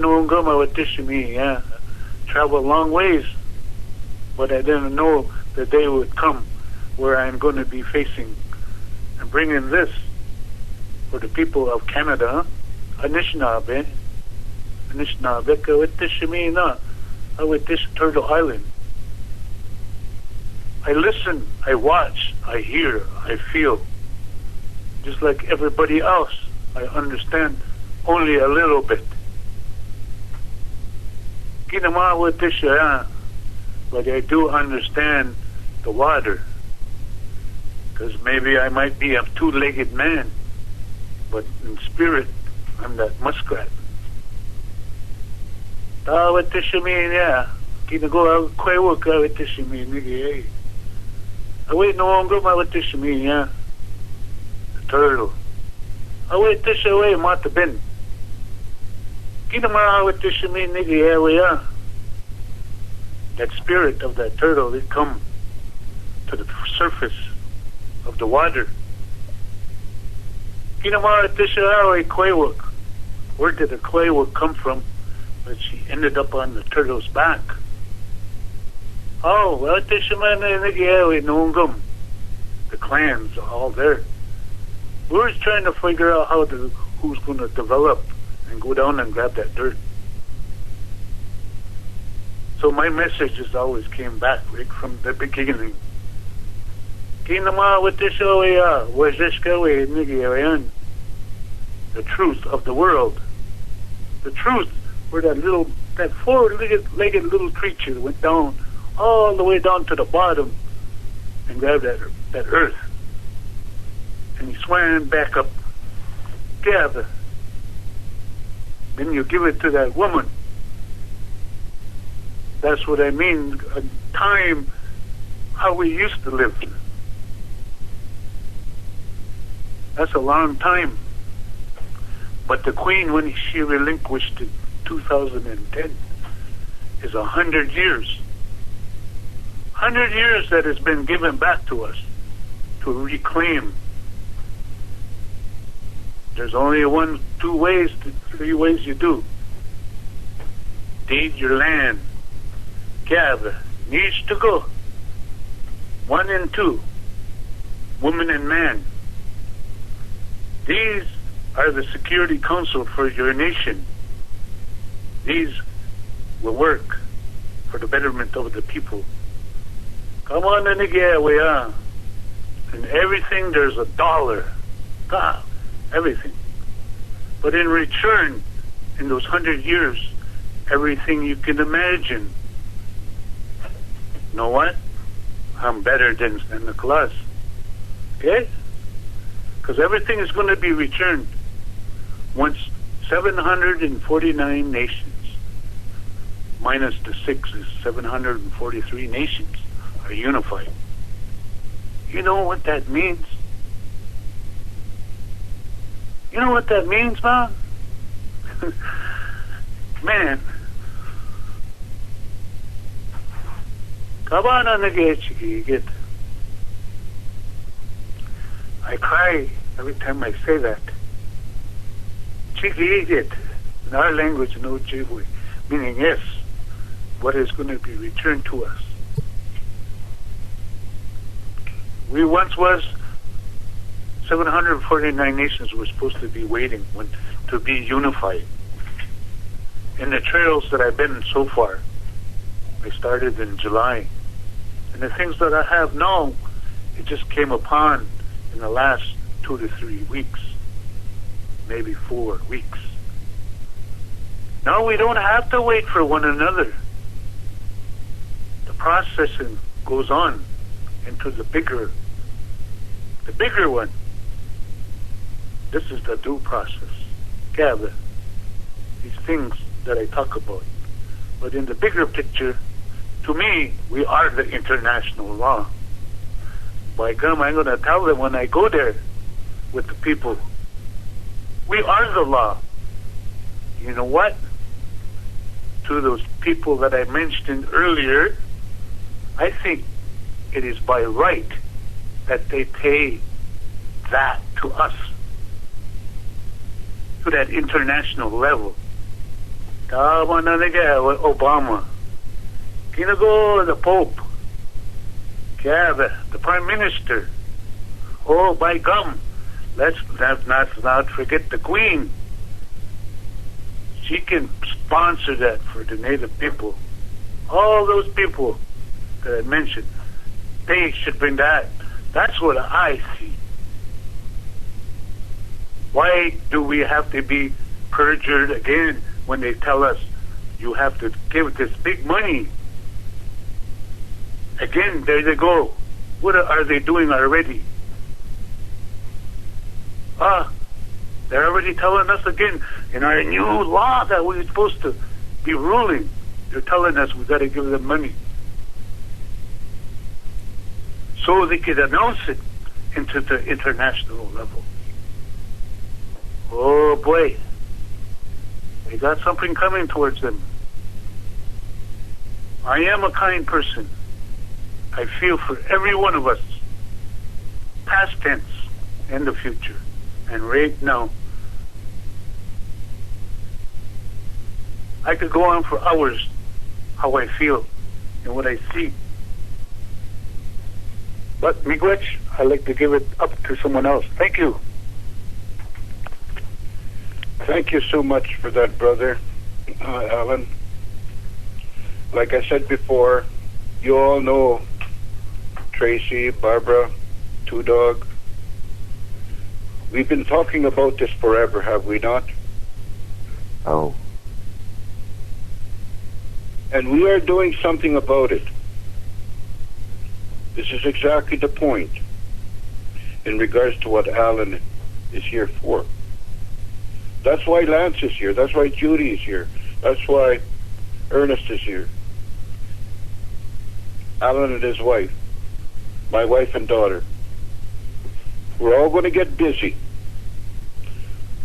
long ways, but I didn't know the day would come where I'm going to be facing and bringing this for the people of Canada, Anishinaabe, with this Turtle Island. I listen, I watch, I hear, I feel. Just like everybody else, I understand only a little bit. But I do understand the water. Because maybe I might be a two-legged man, but in spirit, I'm that muskrat. Away no longer my the turtle. Away tish away mata bin. Kinamara with tishami nigga area. That spirit of that turtle, it come to the surface of the water. Kinamara tisha claywok. Where did the claywok come from? But she ended up on the turtle's back. Oh, well, the clans are all there. We're just trying to figure out who's going to develop and go down and grab that dirt. So my messages always came back right from the beginning. The truth of the world. The truth where that four-legged little creature went down all the way down to the bottom and grabbed that earth. And he swam back up. Gather. Then you give it to that woman. That's what I mean. A time how we used to live. That's a long time. But the Queen, when she relinquished in 2010, is 100 years. 100 years that has been given back to us to reclaim. There's only three ways you do. Deed your land. Gather. Needs to go. 1 and 2. Woman and man. These are the Security Council for your nation. These will work for the betterment of the people. Come on in again, we are. In everything there's $1. Everything. But in return, in those 100 years, everything you can imagine. You know what? I'm better than the class. Okay? Because everything is going to be returned once 749 nations, minus the 6 is 743 nations, are unified. You know what that means? You know what that means, man? Man. Come on the gate, you get. I cry every time I say that. Chiki, in our language, no Chibwe, meaning yes, what is going to be returned to us. We once was 749 nations were supposed to be waiting to be unified. In the trails that I've been so far, I started in July, and the things that I have now, it just came upon in the last 2 to 3 weeks, maybe 4 weeks. Now we don't have to wait for one another. The processing goes on into the bigger one. This is the due process. Gather these things that I talk about. But in the bigger picture, to me, we are the international law. By God, I'm going to tell them when I go there with the people, we are the law. You know what? To those people that I mentioned earlier, I think it is by right that they pay that to us, to that international level. Obama, Kinago, the Pope, the Prime Minister. Oh, by gum, let's not forget the Queen. She can sponsor that for the native people. All those people that I mentioned. they should bring that. That's what I see. Why do we have to be perjured again when they tell us you have to give this big money? Again, there they go. What are they doing already? They're already telling us again in our new law that we're supposed to be ruling. They're telling us we've got to give them money so they could announce it into the international level. Oh boy, they got something coming towards them. I am a kind person. I feel for every one of us, past tense and the future, and right now. I could go on for hours how I feel and what I see. But miigwech, I'd like to give it up to someone else. Thank you. Thank you so much for that, brother, Alan. Like I said before, you all know Tracy, Barbara, Two Dog. We've been talking about this forever, have we not? Oh. And we are doing something about it. This is exactly the point in regards to what Alan is here for. That's why Lance is here. That's why Judy is here. That's why Ernest is here. Alan and his wife, my wife and daughter. We're all going to get busy.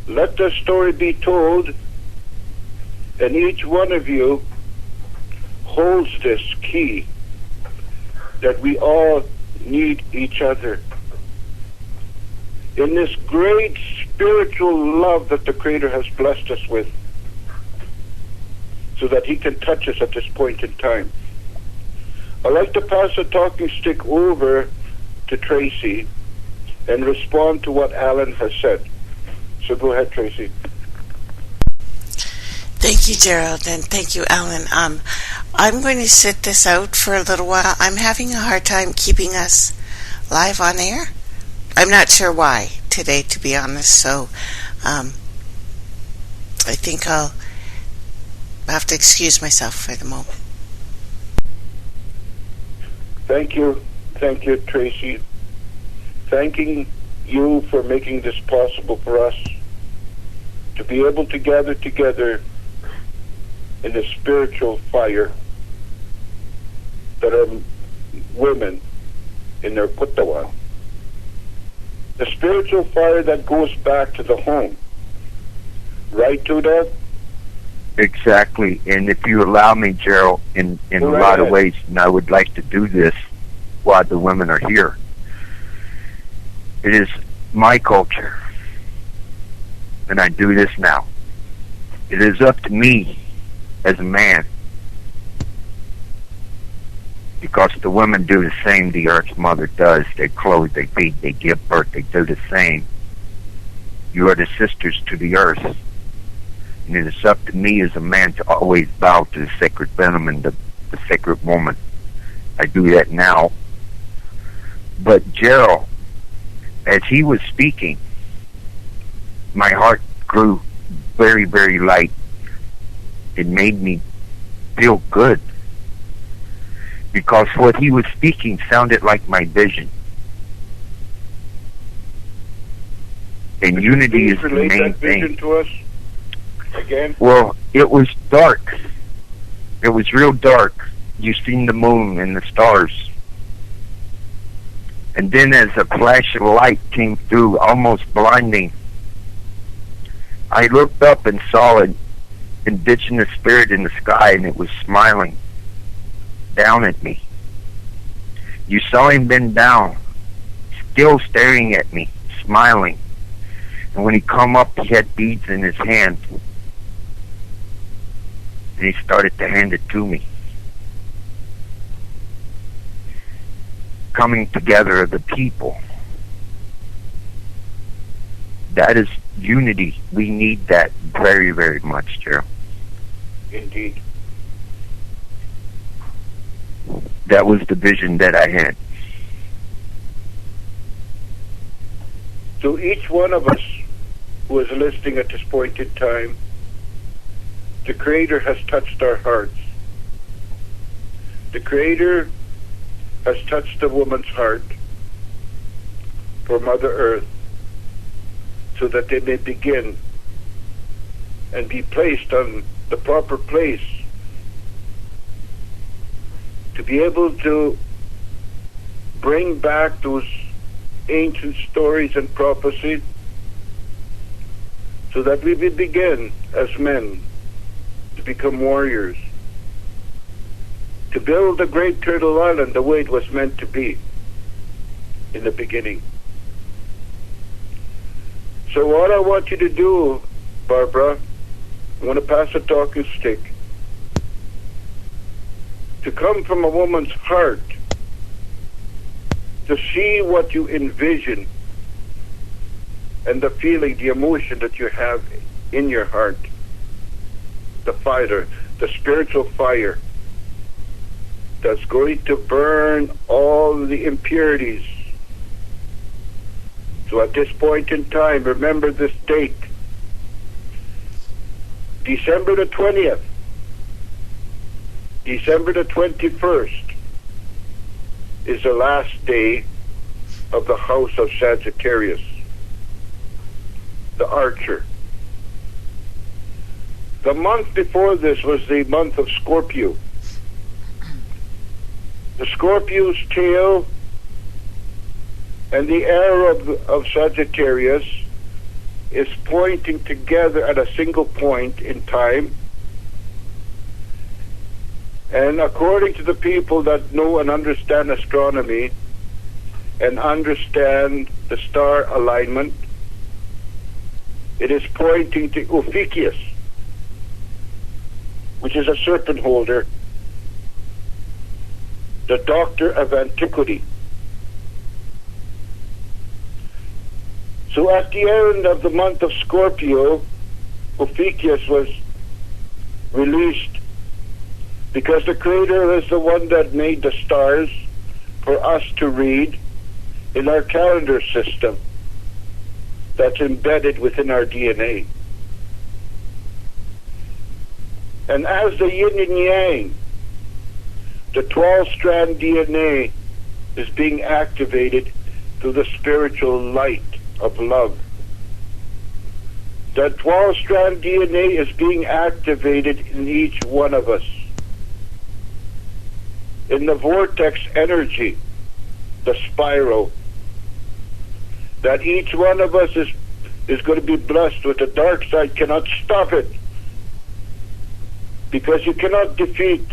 Let the story be told, and each one of you holds this key that we all need each other. In this great spiritual love that the Creator has blessed us with, so that He can touch us at this point in time. I'd like to pass the talking stick over to Tracy and respond to what Alan has said. So go ahead, Tracy. Thank you, Gerald, and thank you, Alan. I'm going to sit this out for a little while. I'm having a hard time keeping us live on air. I'm not sure why today, to be honest, so I think I'll have to excuse myself for the moment. Thank you, Tracy. Thanking you for making this possible for us to be able to gather together in the spiritual fire that are women in their kutawan. The spiritual fire that goes back to the home. Right, Tudor? Exactly. And if you allow me, Gerald, in a lot of ways, and I would like to do this while the women are here, it is my culture, and I do this now. It is up to me as a man, because the women do the same the Earth's Mother does. They clothe, they feed, they give birth, they do the same. You are the sisters to the earth. And it is up to me as a man to always bow to the sacred venom and the sacred woman. I do that now. But Gerald, as he was speaking, my heart grew very, very light. It made me feel good, because what he was speaking sounded like my vision. And unity is the main thing. To us again? Well, it was dark. It was real dark. You seen the moon and the stars. And then as a flash of light came through, almost blinding, I looked up and saw an indigenous spirit in the sky, and it was smiling down at me. You saw him bend down, still staring at me, smiling. And when he come up, he had beads in his hand. And he started to hand it to me. Coming together of the people. That is unity. We need that very, very much, Gerald. Indeed. That was the vision that I had. To each one of us who is listening at this point in time, the Creator has touched our hearts. The Creator has touched the woman's heart for Mother Earth so that they may begin and be placed on the proper place to be able to bring back those ancient stories and prophecies so that we may begin as men to become warriors, to build the great Turtle Island the way it was meant to be in the beginning. So what I want you to do, Barbara, I want to pass a talking stick, to come from a woman's heart, to see what you envision and the feeling, the emotion that you have in your heart, the fire, the spiritual fire that's going to burn all the impurities. So at this point in time, remember this date, December the 20th, December the 21st is the last day of the house of Sagittarius, the Archer. The month before this was the month of Scorpio. The Scorpio's tail and the arrow of Sagittarius is pointing together at a single point in time. And according to the people that know and understand astronomy and understand the star alignment, it is pointing to Ophiuchus, which is a serpent holder, the doctor of antiquity. So at the end of the month of Scorpio, Ophiuchus was released because the Creator is the one that made the stars for us to read in our calendar system that's embedded within our DNA. And as the yin and yang, the 12-strand DNA is being activated through the spiritual light of love. The 12-strand DNA is being activated in each one of us. In the vortex energy, the spiral, that each one of us is going to be blessed with. The dark side cannot stop it, because you cannot defeat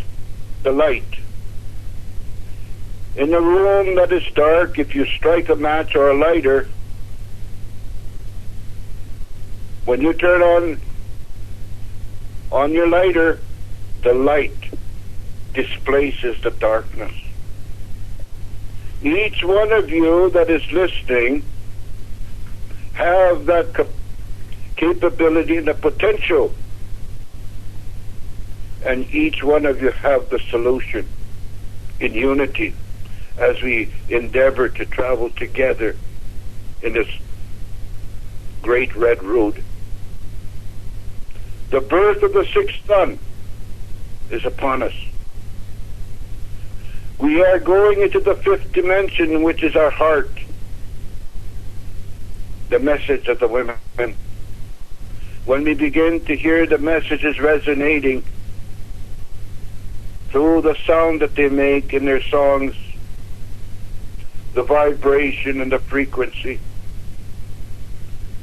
the light. In a room that is dark, if you strike a match or a lighter, when you turn on your lighter, the light displaces the darkness. Each one of you that is listening have that capability and the potential, and each one of you have the solution in unity as we endeavor to travel together in this great red road. The birth of the sixth sun is upon us. We are going into the fifth dimension, which is our heart. The message of the women. When we begin to hear the messages resonating through the sound that they make in their songs, the vibration and the frequency,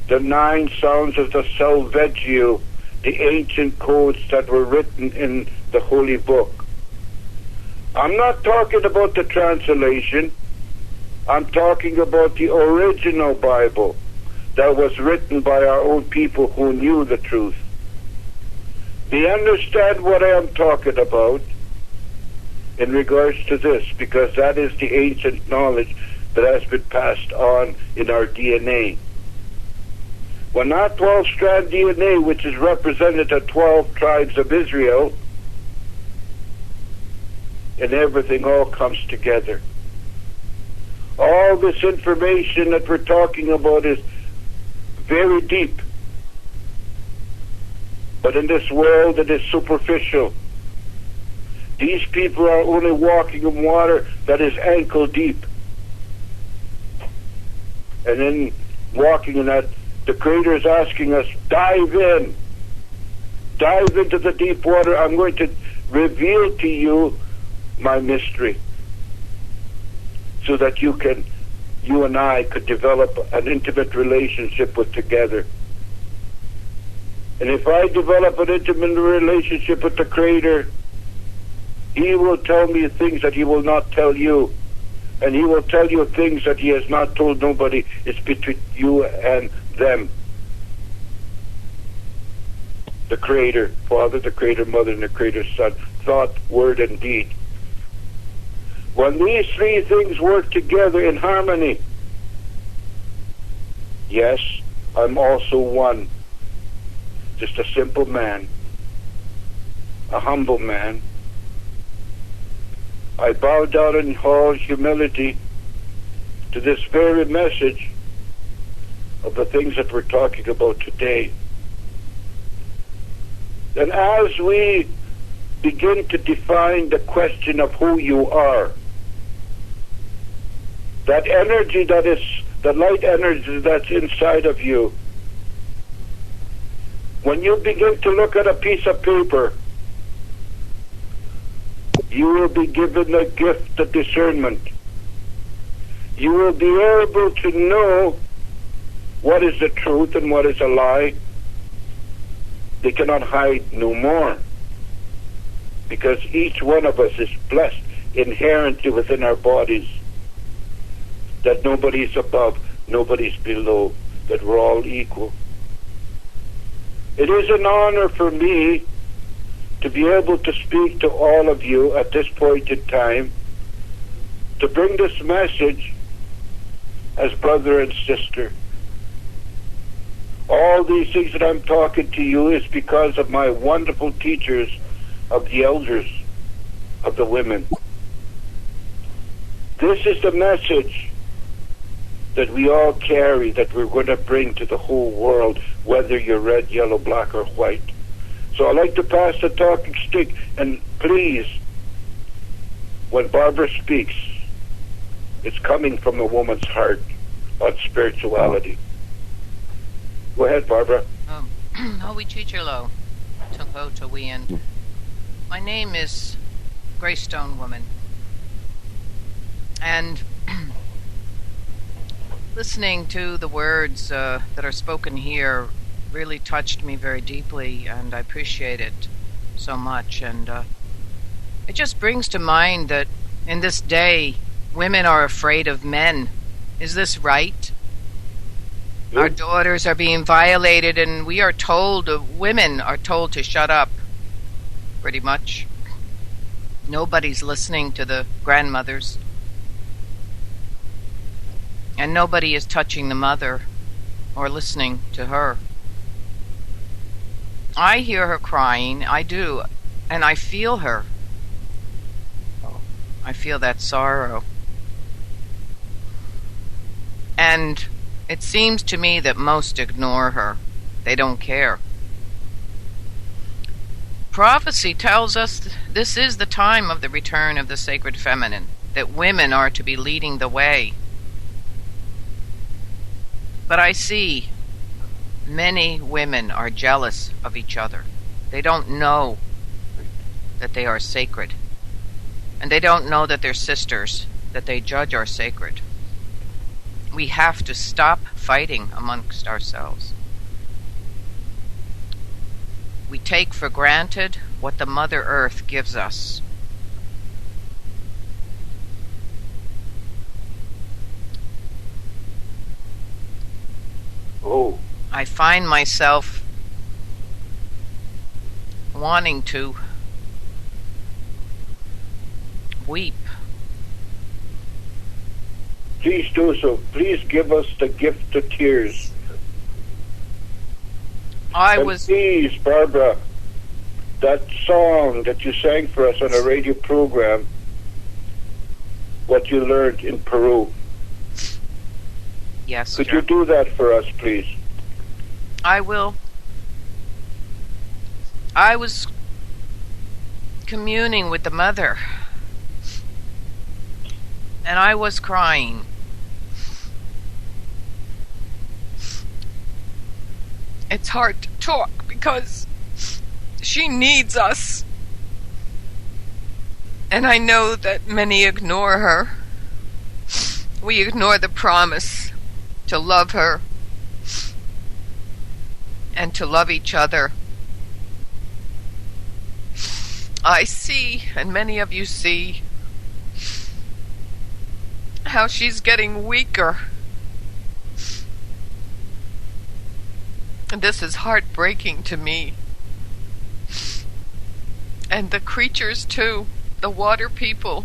the 9 sounds of the Salveggio, the ancient codes that were written in the Holy Book. I'm not talking about the translation. I'm talking about the original Bible that was written by our own people who knew the truth. Do you understand what I am talking about in regards to this? Because that is the ancient knowledge that has been passed on in our DNA. When our 12-strand DNA, which is represented the 12 tribes of Israel, and everything all comes together. All this information that we're talking about is very deep. But in this world, it is superficial. These people are only walking in water that is ankle deep. And in walking in that, the Creator is asking us, dive in. Dive into the deep water. I'm going to reveal to you my mystery, so that you and I could develop an intimate relationship with together. And if I develop an intimate relationship with the Creator, He will tell me things that He will not tell you. And He will tell you things that He has not told nobody. It's between you and them. The Creator Father, the Creator Mother, and the Creator Son. Thought, word, and deed. When these three things work together in harmony, yes, I'm also one. Just a simple man, a humble man. I bow down in all humility to this very message of the things that we're talking about today. And as we begin to define the question of who you are, that energy that is, the light energy that's inside of you, when you begin to look at a piece of paper, you will be given the gift of discernment. You will be able to know what is the truth and what is a lie. They cannot hide no more, because each one of us is blessed inherently within our bodies, that nobody's above, nobody's below, that we're all equal. It is an honor for me to be able to speak to all of you at this point in time, to bring this message as brother and sister. All these things that I'm talking to you is because of my wonderful teachers, of the elders, of the women. This is the message that we all carry, that we're going to bring to the whole world, whether you're red, yellow, black, or white. So I'd like to pass the talking stick, and please, when Barbara speaks, it's coming from a woman's heart on spirituality. Go ahead, Barbara. Holy Chichilo, Tunko Tawian. My name is Greystone Woman. And listening to the words that are spoken here really touched me very deeply, and I appreciate it so much. And it just brings to mind that in this day, women are afraid of men. Is this right? Yep. Our daughters are being violated, and we are told, women are told to shut up, pretty much. Nobody's listening to the grandmothers. And nobody is touching the mother or listening to her. I hear her crying, I do, and I feel her. I feel that sorrow. And it seems to me that most ignore her. They don't care. Prophecy tells us this is the time of the return of the sacred feminine, that women are to be leading the way. But I see many women are jealous of each other. They don't know that they are sacred. And they don't know that they're sisters, that they judge are sacred. We have to stop fighting amongst ourselves. We take for granted what the Mother Earth gives us. Oh. I find myself wanting to weep. Please do so. Please give us the gift of tears. Please, Barbara, that song that you sang for us on a radio program, what you learned in Peru. Yes, Could you do that for us, please? I was communing with the mother, and I was crying. It's hard to talk because she needs us. And I know that many ignore her. We ignore the promise to love her and to love each other. I see, and many of you see, how she's getting weaker. And this is heartbreaking to me. And the creatures too, the water people,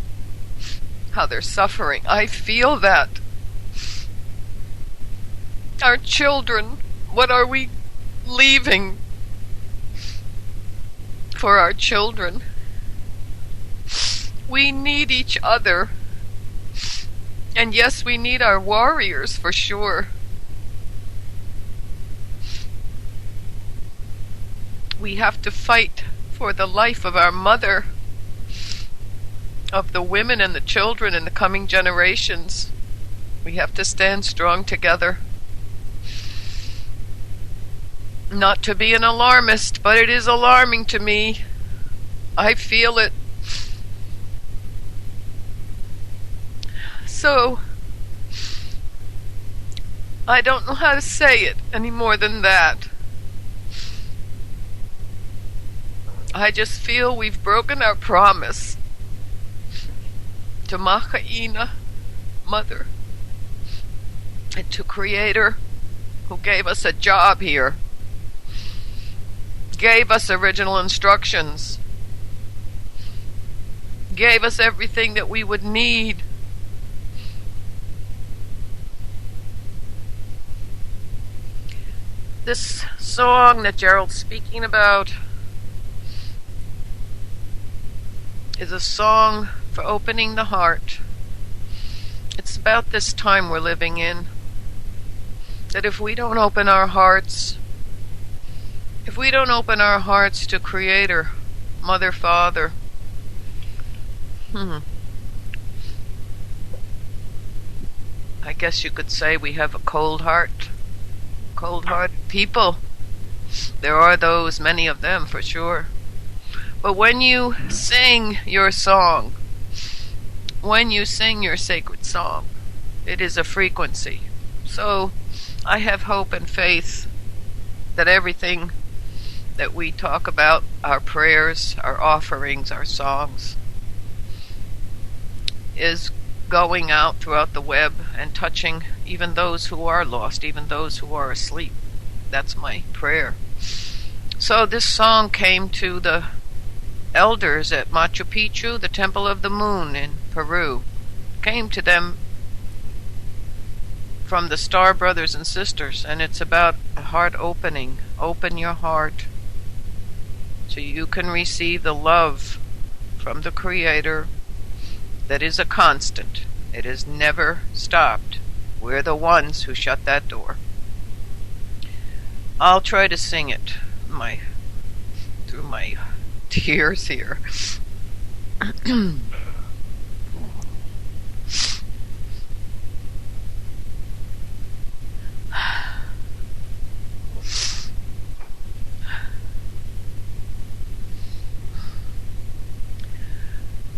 how they're suffering. I feel that. Our children, what are we leaving for our children? We need each other. And yes, we need our warriors for sure. We have to fight for the life of our mother, of the women and the children and the coming generations. We have to stand strong together. Not to be an alarmist, but it is alarming to me. I feel it. So, I don't know how to say it any more than that. I just feel we've broken our promise to Makaina, Mother, and to Creator, who gave us a job here, gave us original instructions, gave us everything that we would need. This song that Gerald's speaking about is a song for opening the heart. It's about this time we're living in. That if we don't open our hearts, if we don't open our hearts to Creator, Mother, Father, I guess you could say we have a cold heart. Cold-hearted people. There are those, many of them for sure. But when you sing your song, when you sing your sacred song, it is a frequency. So I have hope and faith that everything that we talk about, our prayers, our offerings, our songs, is going out throughout the web and touching even those who are lost, even those who are asleep. That's my prayer. So this song came to the elders at Machu Picchu, the Temple of the Moon in Peru. Came to them from the Star Brothers and Sisters, and it's about a heart opening. Open your heart so you can receive the love from the Creator that is a constant. It has never stopped. We're the ones who shut that door. I'll try to sing it through my tears here.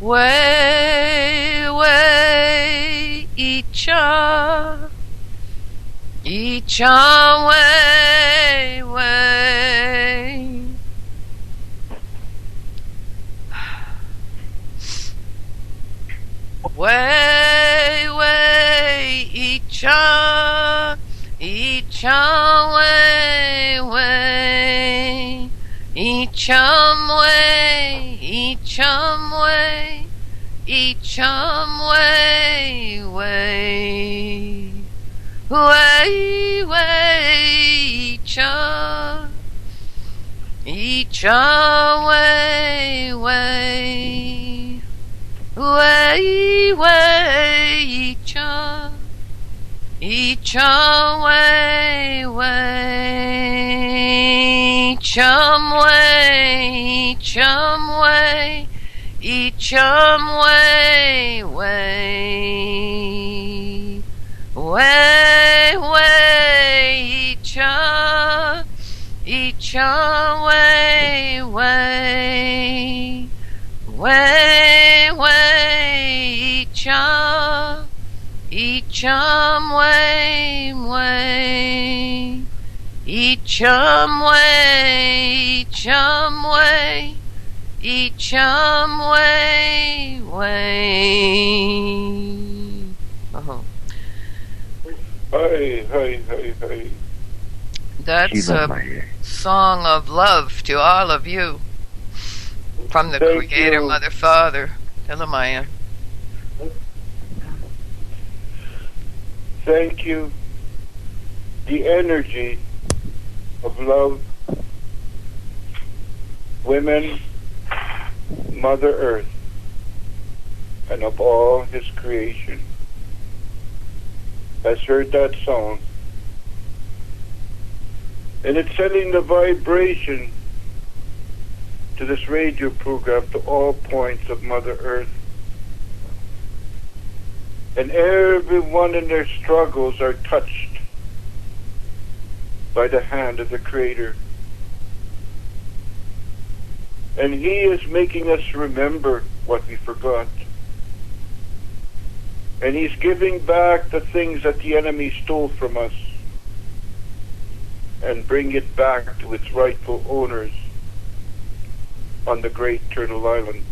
Way, way, Icha, way, way. Way, way, Icha, way, way. Eacham way, way, way, way, way, way, way, way, Chum way, way, chum way, chum way, chum way, way, way, way, chum way, way, way, way, chum way, way, chum way, chum way, chum way, way. Oh. Hey, hey, hey, hey. That's a song of love to all of you from the Thank Creator, you. Mother, Father. Telemaya. Thank you. The energy of love, women, Mother Earth, and of all His creation, has heard that song. And it's sending the vibration to this radio program to all points of Mother Earth. And everyone in their struggles are touched by the hand of the Creator. And He is making us remember what we forgot. And He's giving back the things that the enemy stole from us and bring it back to its rightful owners on the great Turtle Island.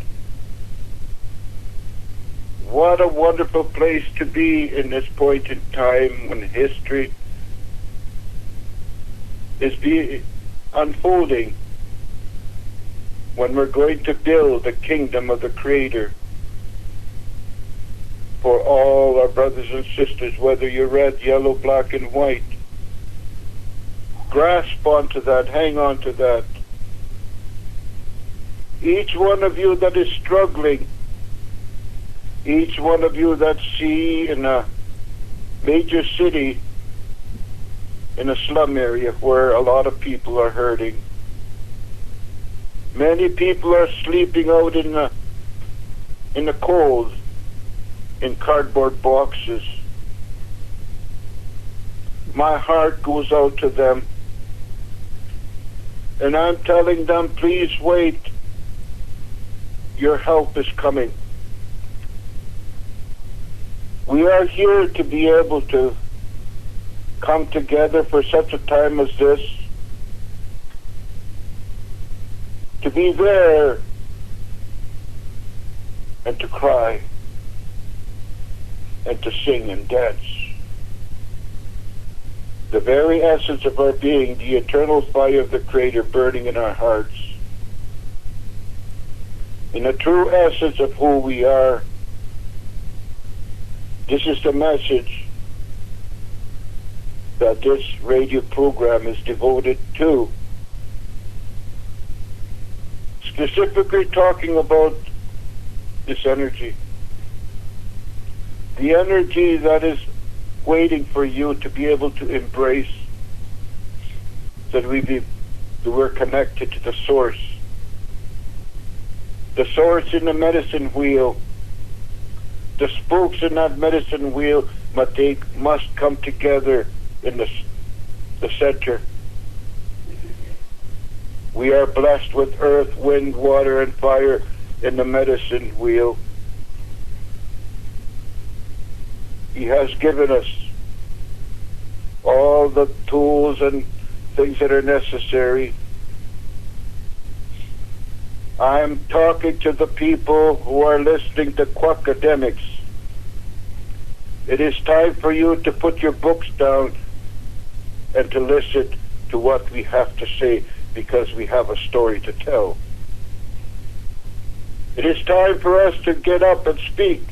What a wonderful place to be in this point in time when history is unfolding, when we're going to build the kingdom of the Creator for all our brothers and sisters, whether you're red, yellow, black, and white. Grasp onto that, hang on to that. Each one of you that is struggling, each one of you that see in a major city, in a slum area where a lot of people are hurting. Many people are sleeping out in the cold, in cardboard boxes. My heart goes out to them. And I'm telling them, please wait. Your help is coming. We are here to be able to come together for such a time as this, to be there and to cry and to sing and dance. The very essence of our being, the eternal fire of the Creator burning in our hearts, in the true essence of who we are. This is the message that this radio program is devoted to. Specifically talking about this energy. The energy that is waiting for you to be able to embrace, that we're connected to the source. The source in the medicine wheel. The spokes in that medicine wheel, but they must come together in the center. We are blessed with earth, wind, water, and fire in the medicine wheel. He has given us all the tools and things that are necessary. I'm talking to the people who are listening to quackademics. It is time for you to put your books down and to listen to what we have to say, because we have a story to tell. It is time for us to get up and speak.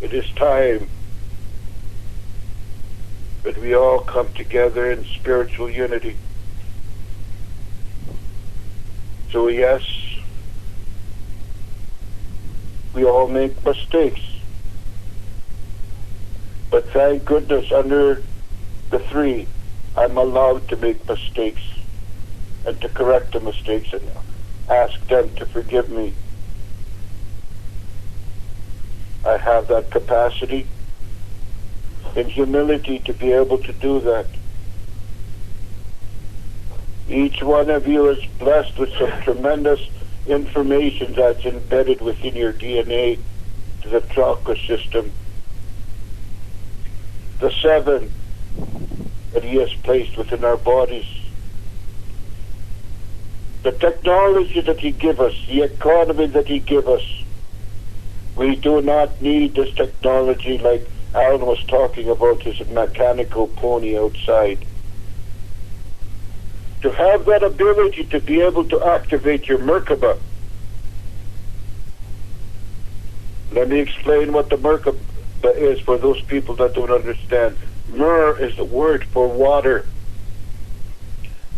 It is time that we all come together in spiritual unity. So yes, we all make mistakes. But thank goodness under the 3, I'm allowed to make mistakes and to correct the mistakes and ask them to forgive me. I have that capacity and humility to be able to do that. Each one of you is blessed with some tremendous information that's embedded within your DNA to the chakra system. The 7 that he has placed within our bodies. The technology that he gives us, the economy that he gives us. We do not need this technology like Alan was talking about his mechanical pony outside. To have that ability to be able to activate your Merkaba. Let me explain what the Merkaba is for those people that don't understand. Mer is the word for water.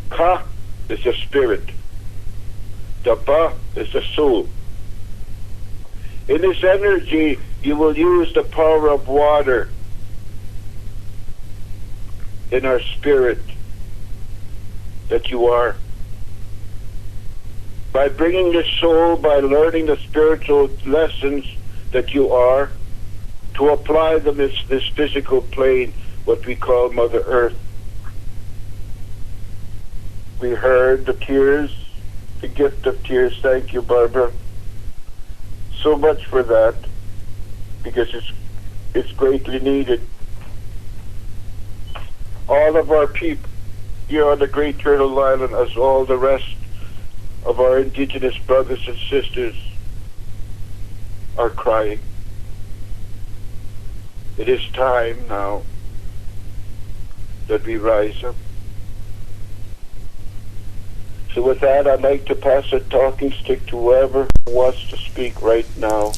Ka is the spirit. The Ba is the soul. In this energy, you will use the power of water in our spirit that you are. By bringing the soul, by learning the spiritual lessons that you are, to apply them in this physical plane, what we call Mother Earth. We heard the tears, the gift of tears. Thank you, Barbara. So much for that, because it's greatly needed. All of our people here on the Great Turtle Island, as all the rest of our indigenous brothers and sisters, are crying. It is time now that we rise up. So with that, I'd like to pass a talking stick to whoever wants to speak right now.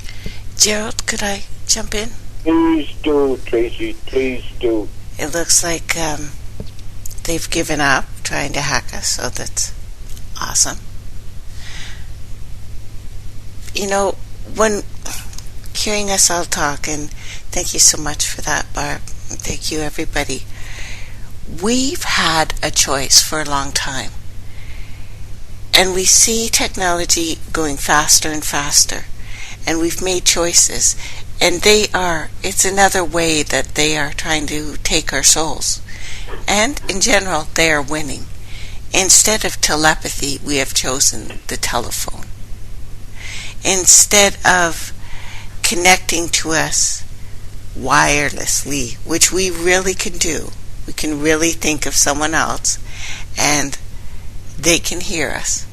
Gerald, could I jump in? Please do, Tracy. Please do. It looks like they've given up trying to hack us, so that's awesome. You know, when hearing us all talk, and thank you so much for that, Barb. Thank you, everybody. We've had a choice for a long time. And we see technology going faster and faster. And we've made choices. And it's another way that they are trying to take our souls. And in general, they are winning. Instead of telepathy, we have chosen the telephone. Instead of connecting to us wirelessly, which we really can do, we can really think of someone else and they can hear us.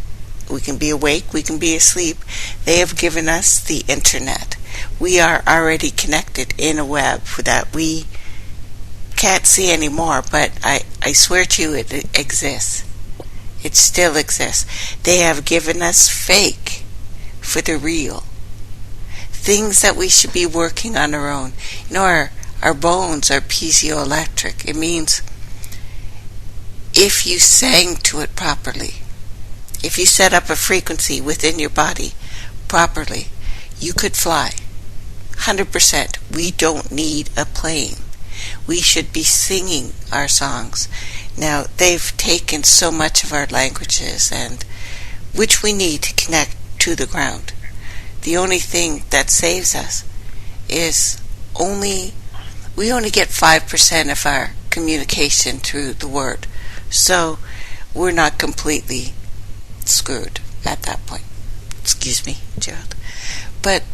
We can be awake, we can be asleep. They have given us the internet. We are already connected in a web that we can't see anymore, but I swear to you it exists. It still exists. They have given us fake for the real. Things that we should be working on our own. You know, our bones are piezoelectric. It means if you sang to it properly, if you set up a frequency within your body properly, you could fly. 100%. We don't need a plane. We should be singing our songs. Now, they've taken so much of our languages, and which we need to connect to the ground. The only thing that saves us is we only get 5% of our communication through the word. So we're not completely screwed at that point. Excuse me, Gerald. But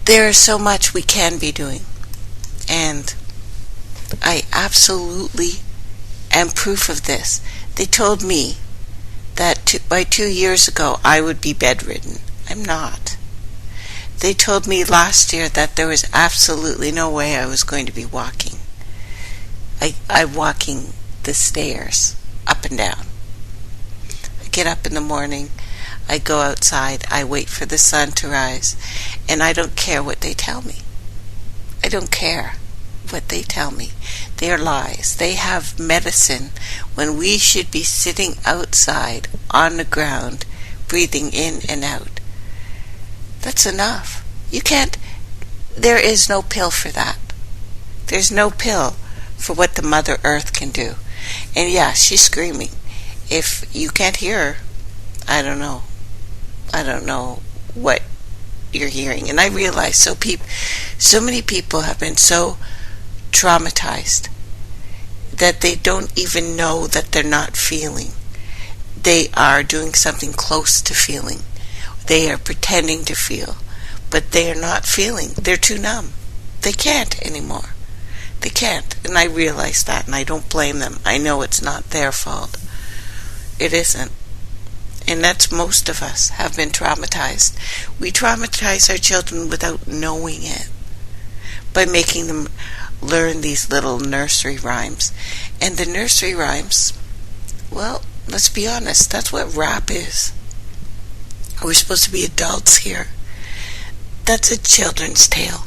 there is so much we can be doing. And I absolutely am proof of this. They told me that by 2 years ago I would be bedridden. I'm not. They told me last year that there was absolutely no way I was going to be walking. I'm walking the stairs up and down. I get up in the morning, I go outside, I wait for the sun to rise, and I don't care what they tell me. I don't care what they tell me. They're lies. They have medicine when we should be sitting outside on the ground, breathing in and out. That's enough. There is no pill for that. There's no pill for what the Mother Earth can do. And yeah, she's screaming. If you can't hear her, I don't know. I don't know what you're hearing. And I realize so many people have been so traumatized that they don't even know that they're not feeling. They are doing something close to feeling. They are pretending to feel, but they are not feeling. They're too numb. They can't anymore. They can't. And I realize that, and I don't blame them. I know it's not their fault. It isn't. And that's most of us have been traumatized. We traumatize our children without knowing it, by making them learn these little nursery rhymes. And the nursery rhymes, well, let's be honest, that's what rap is. We're supposed to be adults here. That's a children's tale.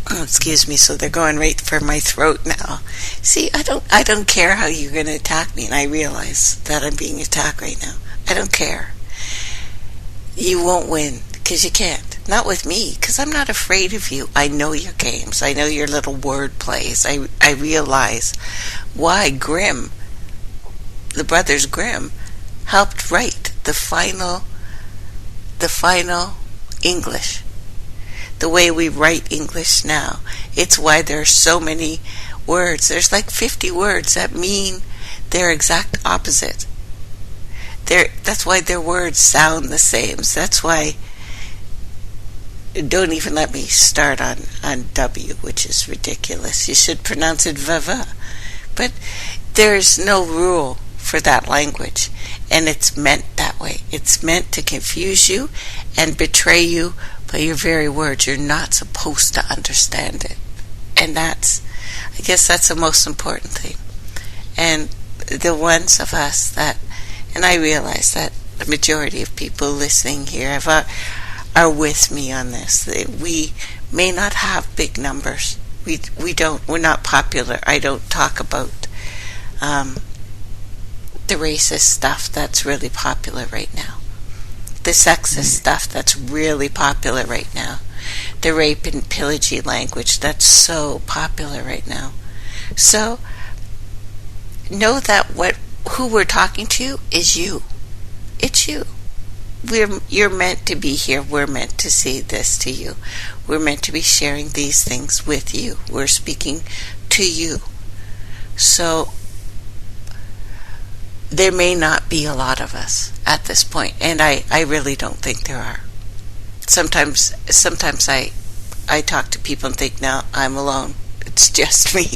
Oh, excuse me, so they're going right for my throat now. See, I don't care how you're going to attack me, and I realize that I'm being attacked right now. I don't care. You won't win, because you can't. Not with me, because I'm not afraid of you. I know your games. I know your little word plays. I realize why Grimm, the brothers Grimm, helped write the final English. The way we write English now. It's why there are so many words. There's like 50 words that mean their exact opposite. That's why their words sound the same. So that's why, don't even let me start on W, which is ridiculous. You should pronounce it vava. But there's no rule for that language, and it's meant that way. It's meant to confuse you and betray you by your very words. You're not supposed to understand it. And I guess that's the most important thing. And the ones of us that, and I realize that the majority of people listening here are with me on this. We may not have big numbers. We're not popular. I don't talk about the racist stuff that's really popular right now. The sexist stuff that's really popular right now. The rape and pillagey language that's so popular right now. So know that who we're talking to is you. It's you. You're meant to be here. We're meant to see this to you. We're meant to be sharing these things with you. We're speaking to you. So there may not be a lot of us at this point, and I really don't think there are. Sometimes I talk to people and think, no, I'm alone. It's just me.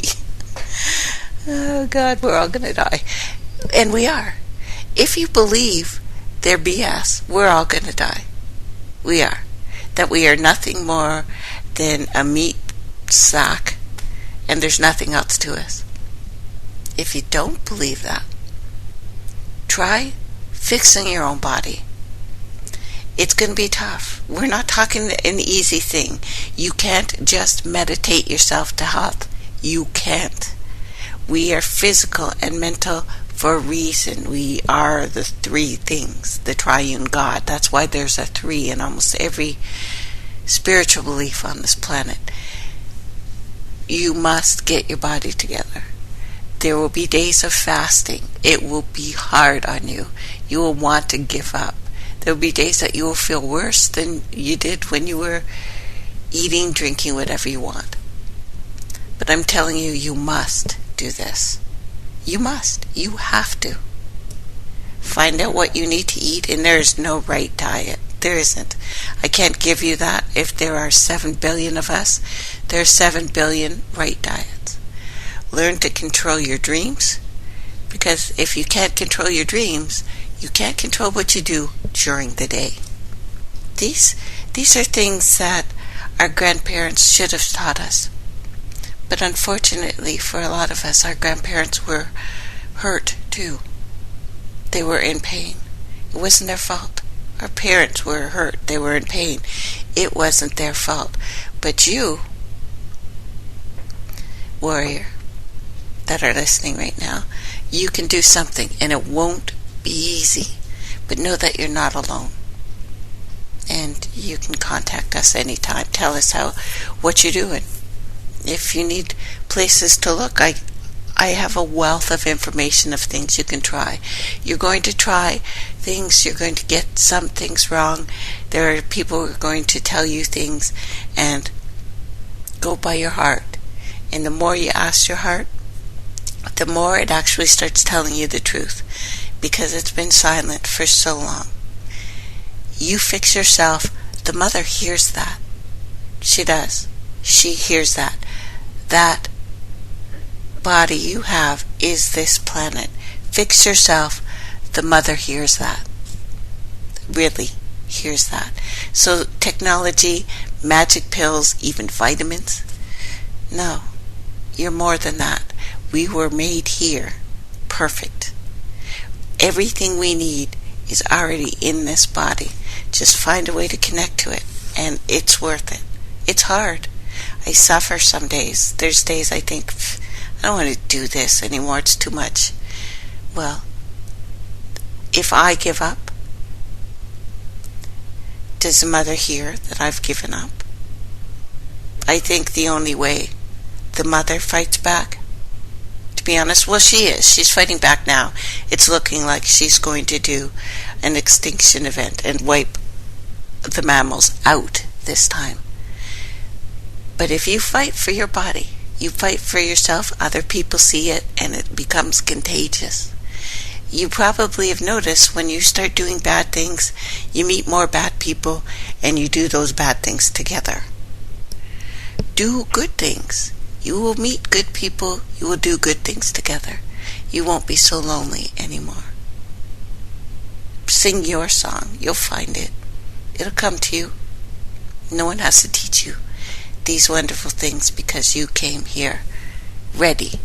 Oh God, we're all going to die. And we are. If you believe they're BS, we're all going to die. We are. That we are nothing more than a meat sack, and there's nothing else to us. If you don't believe that, try fixing your own body. It's going to be tough. We're not talking an easy thing. You can't just meditate yourself to health. You can't. We are physical and mental for a reason. We are the three things, the triune God. That's why there's a three in almost every spiritual belief on this planet. You must get your body together. There will be days of fasting. It will be hard on you. You will want to give up. There will be days that you will feel worse than you did when you were eating, drinking, whatever you want. But I'm telling you, you must do this. You must. You have to. Find out what you need to eat, and there is no right diet. There isn't. I can't give you that. If there are 7 billion of us, there are 7 billion right diets. Learn to control your dreams, because if you can't control your dreams, you can't control what you do during the day. These are things that our grandparents should have taught us. But unfortunately for a lot of us, our grandparents were hurt too. They were in pain. It wasn't their fault. Our parents were hurt. They were in pain. It wasn't their fault. But you, warrior, that are listening right now, you can do something, and it won't be easy. But know that you're not alone. And you can contact us anytime. Tell us what you're doing. If you need places to look, I have a wealth of information of things you can try. You're going to try things, you're going to get some things wrong. There are people who are going to tell you things, and go by your heart. And the more you ask your heart, the more it actually starts telling you the truth, because it's been silent for so long. You fix yourself. The mother hears that. She does. She hears that. That body you have is this planet. Fix yourself. The mother hears that. Really hears that. So technology, magic pills, even vitamins, no. You're more than that. We were made here. Perfect. Everything we need is already in this body. Just find a way to connect to it, and it's worth it. It's hard. I suffer some days. There's days I think, I don't want to do this anymore. It's too much. Well, if I give up, does the mother hear that I've given up? I think the only way the mother fights back, to be honest, well, she is. She's fighting back now. It's looking like she's going to do an extinction event and wipe the mammals out this time. But if you fight for your body, you fight for yourself, other people see it, and it becomes contagious. You probably have noticed when you start doing bad things, you meet more bad people, and you do those bad things together. Do good things. You will meet good people. You will do good things together. You won't be so lonely anymore. Sing your song. You'll find it. It'll come to you. No one has to teach you these wonderful things because you came here ready.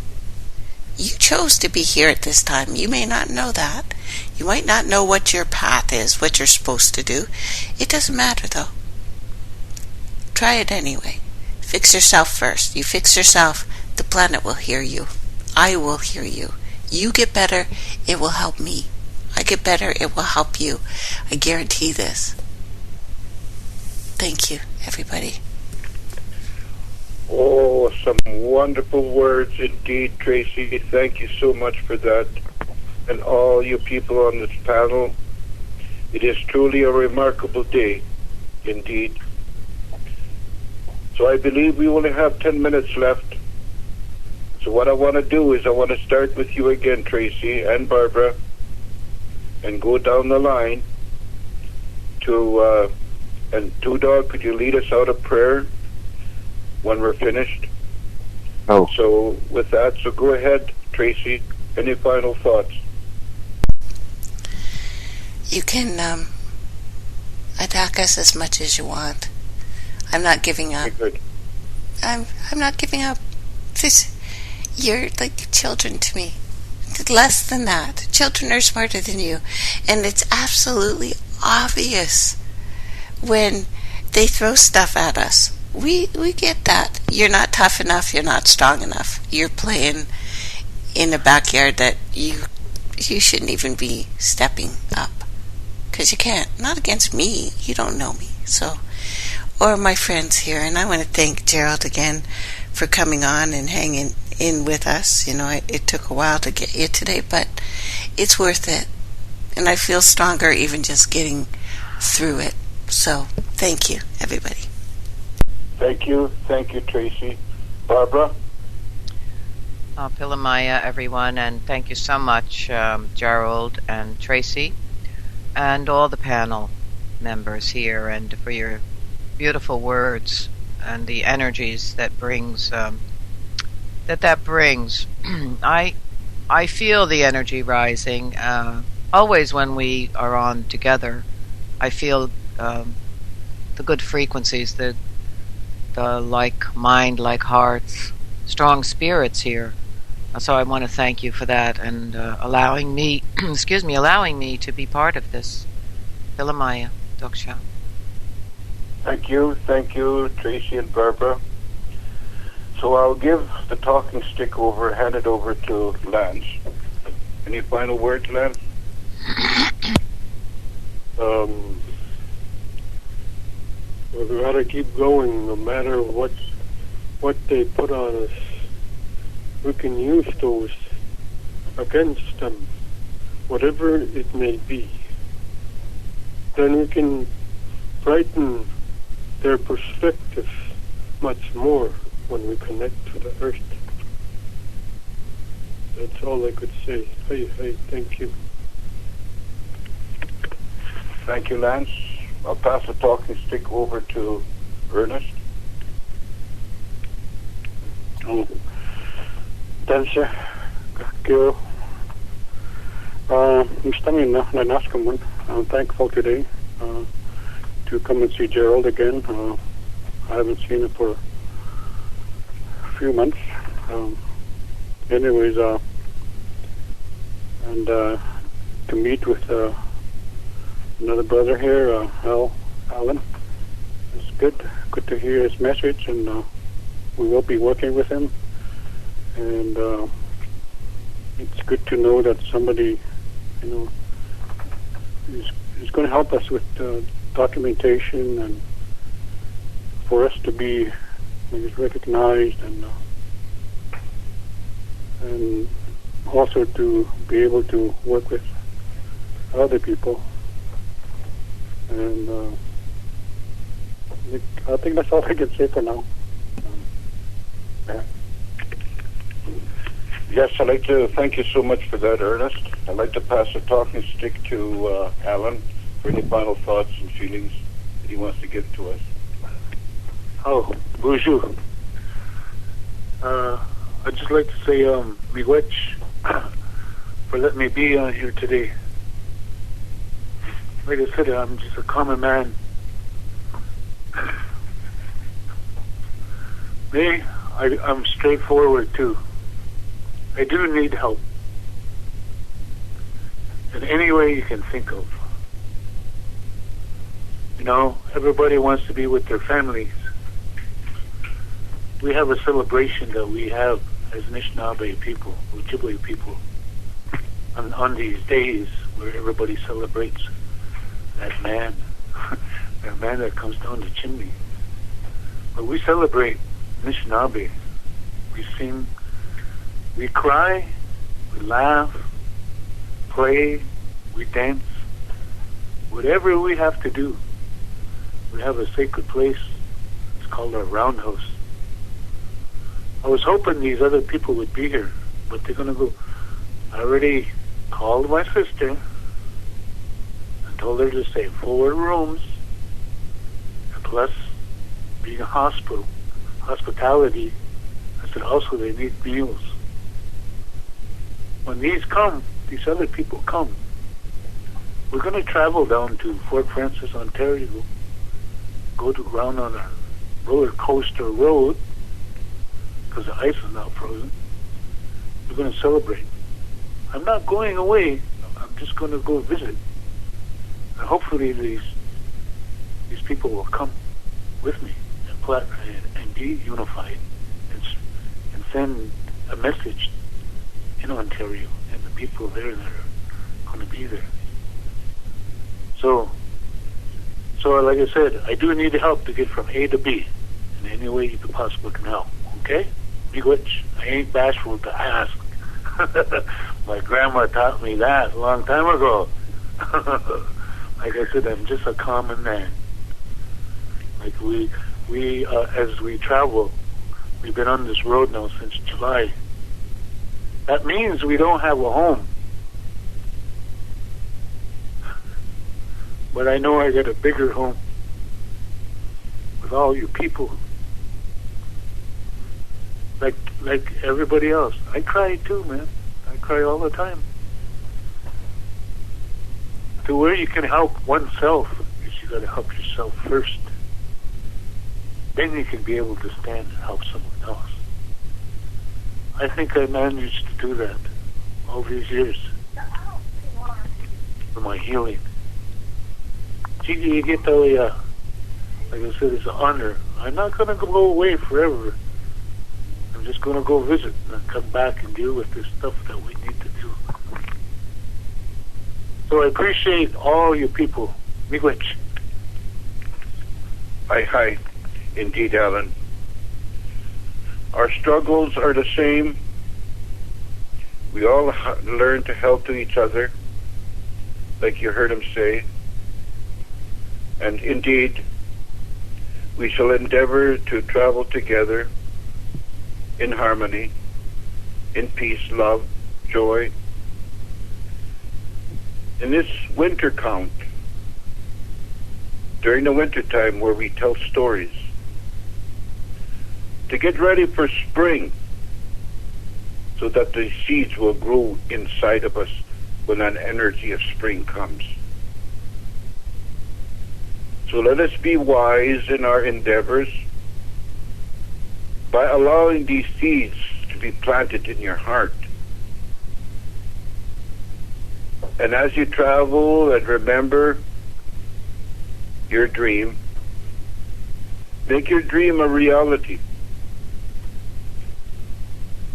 You chose to be here at this time. You may not know that. You might not know what your path is, what you're supposed to do. It doesn't matter, though. Try it anyway. Fix yourself first. You fix yourself, the planet will hear you. I will hear you. You get better, it will help me. I get better, it will help you. I guarantee this. Thank you, everybody. Oh, some wonderful words indeed, Tracy. Thank you so much for that. And all you people on this panel, it is truly a remarkable day, indeed. So I believe we only have 10 minutes left. So what I want to do is I want to start with you again, Tracy and Barbara, and go down the line to, and Two Dog, could you lead us out of prayer when we're finished? Oh. So with that, so go ahead, Tracy. Any final thoughts? You can attack us as much as you want. I'm not giving up. Good. I'm not giving up. You're like children to me. Less than that. Children are smarter than you. And it's absolutely obvious when they throw stuff at us. We get that. You're not tough enough. You're not strong enough. You're playing in a backyard that you shouldn't even be stepping up. Because you can't. Not against me. You don't know me. So, or my friends here. And I want to thank Gerald again for coming on and hanging in with us. You know, it took a while to get you today, but it's worth it. And I feel stronger even just getting through it. So, thank you, everybody. Thank you, Tracy. Barbara? Pilamaya, everyone, and thank you so much, Gerald and Tracy, and all the panel members here, and for your beautiful words and the energies that brings. That brings. I feel the energy rising. Always when we are on together, I feel the good frequencies, the like mind, like hearts, strong spirits here. So I want to thank you for that and allowing me, allowing me to be part of this. Pilamaya, Doksha. Thank you, Tracy and Barbara. So I'll give the talking stick hand it over to Lance. Any final words, Lance? We've got to keep going no matter what they put on us. We can use those against them, whatever it may be. Then we can brighten their perspective much more when we connect to the earth. That's all I could say. Hey, thank you. Thank you, Lance. I'll pass the talking stick over to Ernest. Delce, Gerald. I'm standing in Nascamun. I'm thankful today to come and see Gerald again. I haven't seen him for a few months. Anyways, and to meet with another brother here, Alan. It's good to hear his message, and we will be working with him. And it's good to know that somebody, is going to help us with documentation and for us to be recognized and also to be able to work with other people. And I think that's all I can say for now. Yes, I'd like to thank you so much for that, Ernest. I'd like to pass the talking stick to Alan for any final thoughts and feelings that he wants to give to us. Oh, bonjour. I'd just like to say, miigwech, for letting me be on here today. Like I said, I'm just a common man. Me, I'm straightforward too. I do need help in any way you can think of. Everybody wants to be with their families. We have a celebration that we have as Anishinaabe people, Ojibwe people, on these days where everybody celebrates that man that comes down the chimney. But we celebrate Anishinaabe. We sing, we cry, we laugh, play, we dance, whatever we have to do. We have a sacred place. It's called our roundhouse. I was hoping these other people would be here, but they're going to go. I already called my sister and told her to stay 4 rooms, and plus being a hospitality, I said also they need meals. When these other people come, we're going to travel down to Fort Francis, Ontario, go around on a roller coaster road, because the ice is now frozen. We're going to celebrate. I'm not going away. I'm just going to go visit. And hopefully these people will come with me and be unified and send a message in Ontario and the people there that are going to be there. So like I said, I do need help to get from A to B in any way you possibly can help. Okay? Miigwech. I ain't bashful to ask. My grandma taught me that a long time ago. Like I said, I'm just a common man. Like we as we travel, we've been on this road now since July. That means we don't have a home. But I know I got a bigger home with all you people. Like everybody else. I cry too, man. I cry all the time. To where you can help oneself is you got to help yourself first. Then you can be able to stand and help someone else. I think I managed to do that all these years for my healing. You get like I said, it's an honor. I'm not going to go away forever. I'm just going to go visit and then come back and deal with this stuff that we need to do. So I appreciate all you people. Miigwech. Hi. Indeed, Alan. Our struggles are the same. We all learn to help to each other, like you heard him say. And indeed, we shall endeavor to travel together in harmony, in peace, love, joy. In this winter count, during the winter time where we tell stories, to get ready for spring so that the seeds will grow inside of us when that energy of spring comes. So let us be wise in our endeavors by allowing these seeds to be planted in your heart. And as you travel and remember your dream, make your dream a reality.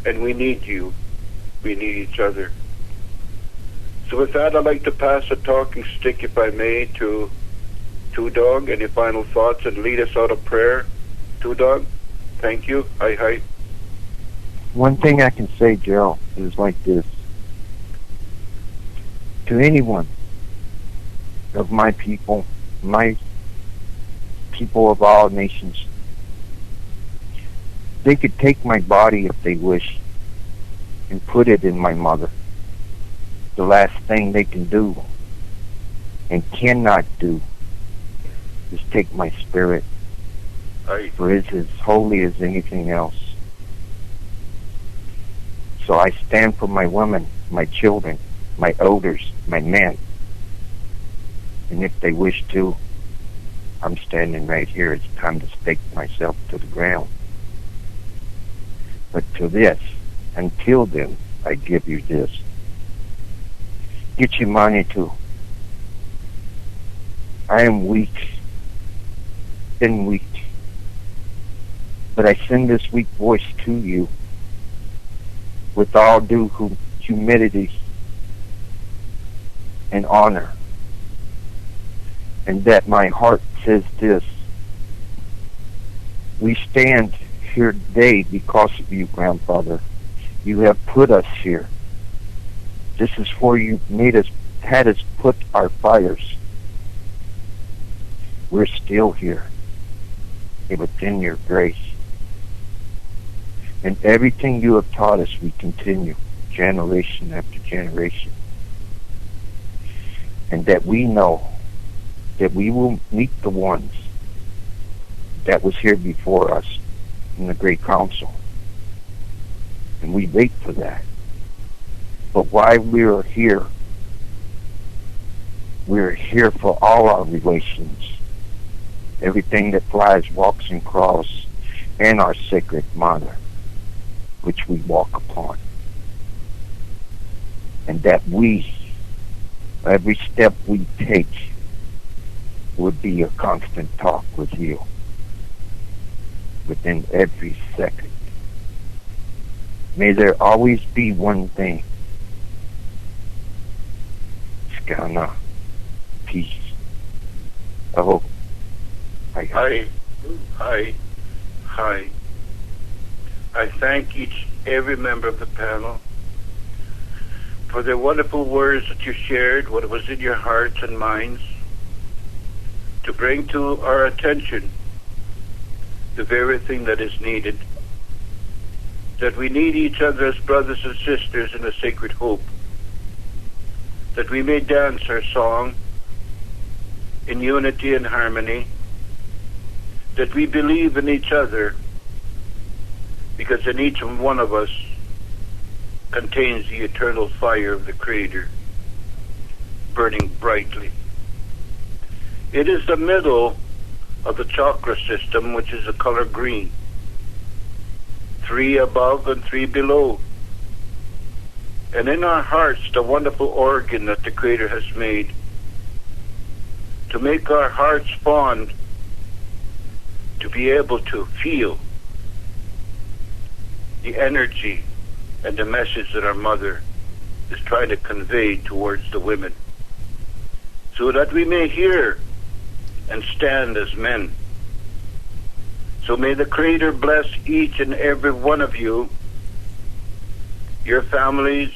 And we need you. We need each other. So with that, I'd like to pass a talking stick, if I may, to Two Dog. Any final thoughts and lead us out of prayer? Two Dog, thank you. Hi. One thing I can say, Gerald, is like this. To anyone of my people of all nations, they could take my body if they wish and put it in my mother. The last thing they can do and cannot do is take my spirit, for it's as holy as anything else. So I stand for my women, my children, my elders, my men. And if they wish to, I'm standing right here. It's time to stake myself to the ground. But to this, until then, I give you this. Get your money too. I am weak, been weak, but I send this weak voice to you with all due humility and honor, and that my heart says this: we stand here today because of you, grandfather. You have put us here. This is where you had us put our fires. We're still here, within your grace. And everything you have taught us, we continue, generation after generation. And that we know that we will meet the ones that was here before us in the Great Council. And we wait for that. But while we are here, we're here for all our relations. Everything that flies, walks, and crawls, and our sacred mother, which we walk upon. And that we, every step we take, would be a constant talk with you within every second. May there always be one thing. Skana. Peace. Oh. Hi. I thank every member of the panel for the wonderful words that you shared, what was in your hearts and minds, to bring to our attention the very thing that is needed, that we need each other as brothers and sisters in a sacred hope, that we may dance our song in unity and harmony, that we believe in each other, because in each one of us contains the eternal fire of the Creator, burning brightly. It is the middle of the chakra system, which is the color green. 3 above and 3 below. And in our hearts, the wonderful organ that the Creator has made to make our hearts fond, to be able to feel the energy and the message that our mother is trying to convey towards the women, so that we may hear and stand as men So may the Creator bless each and every one of you, your families,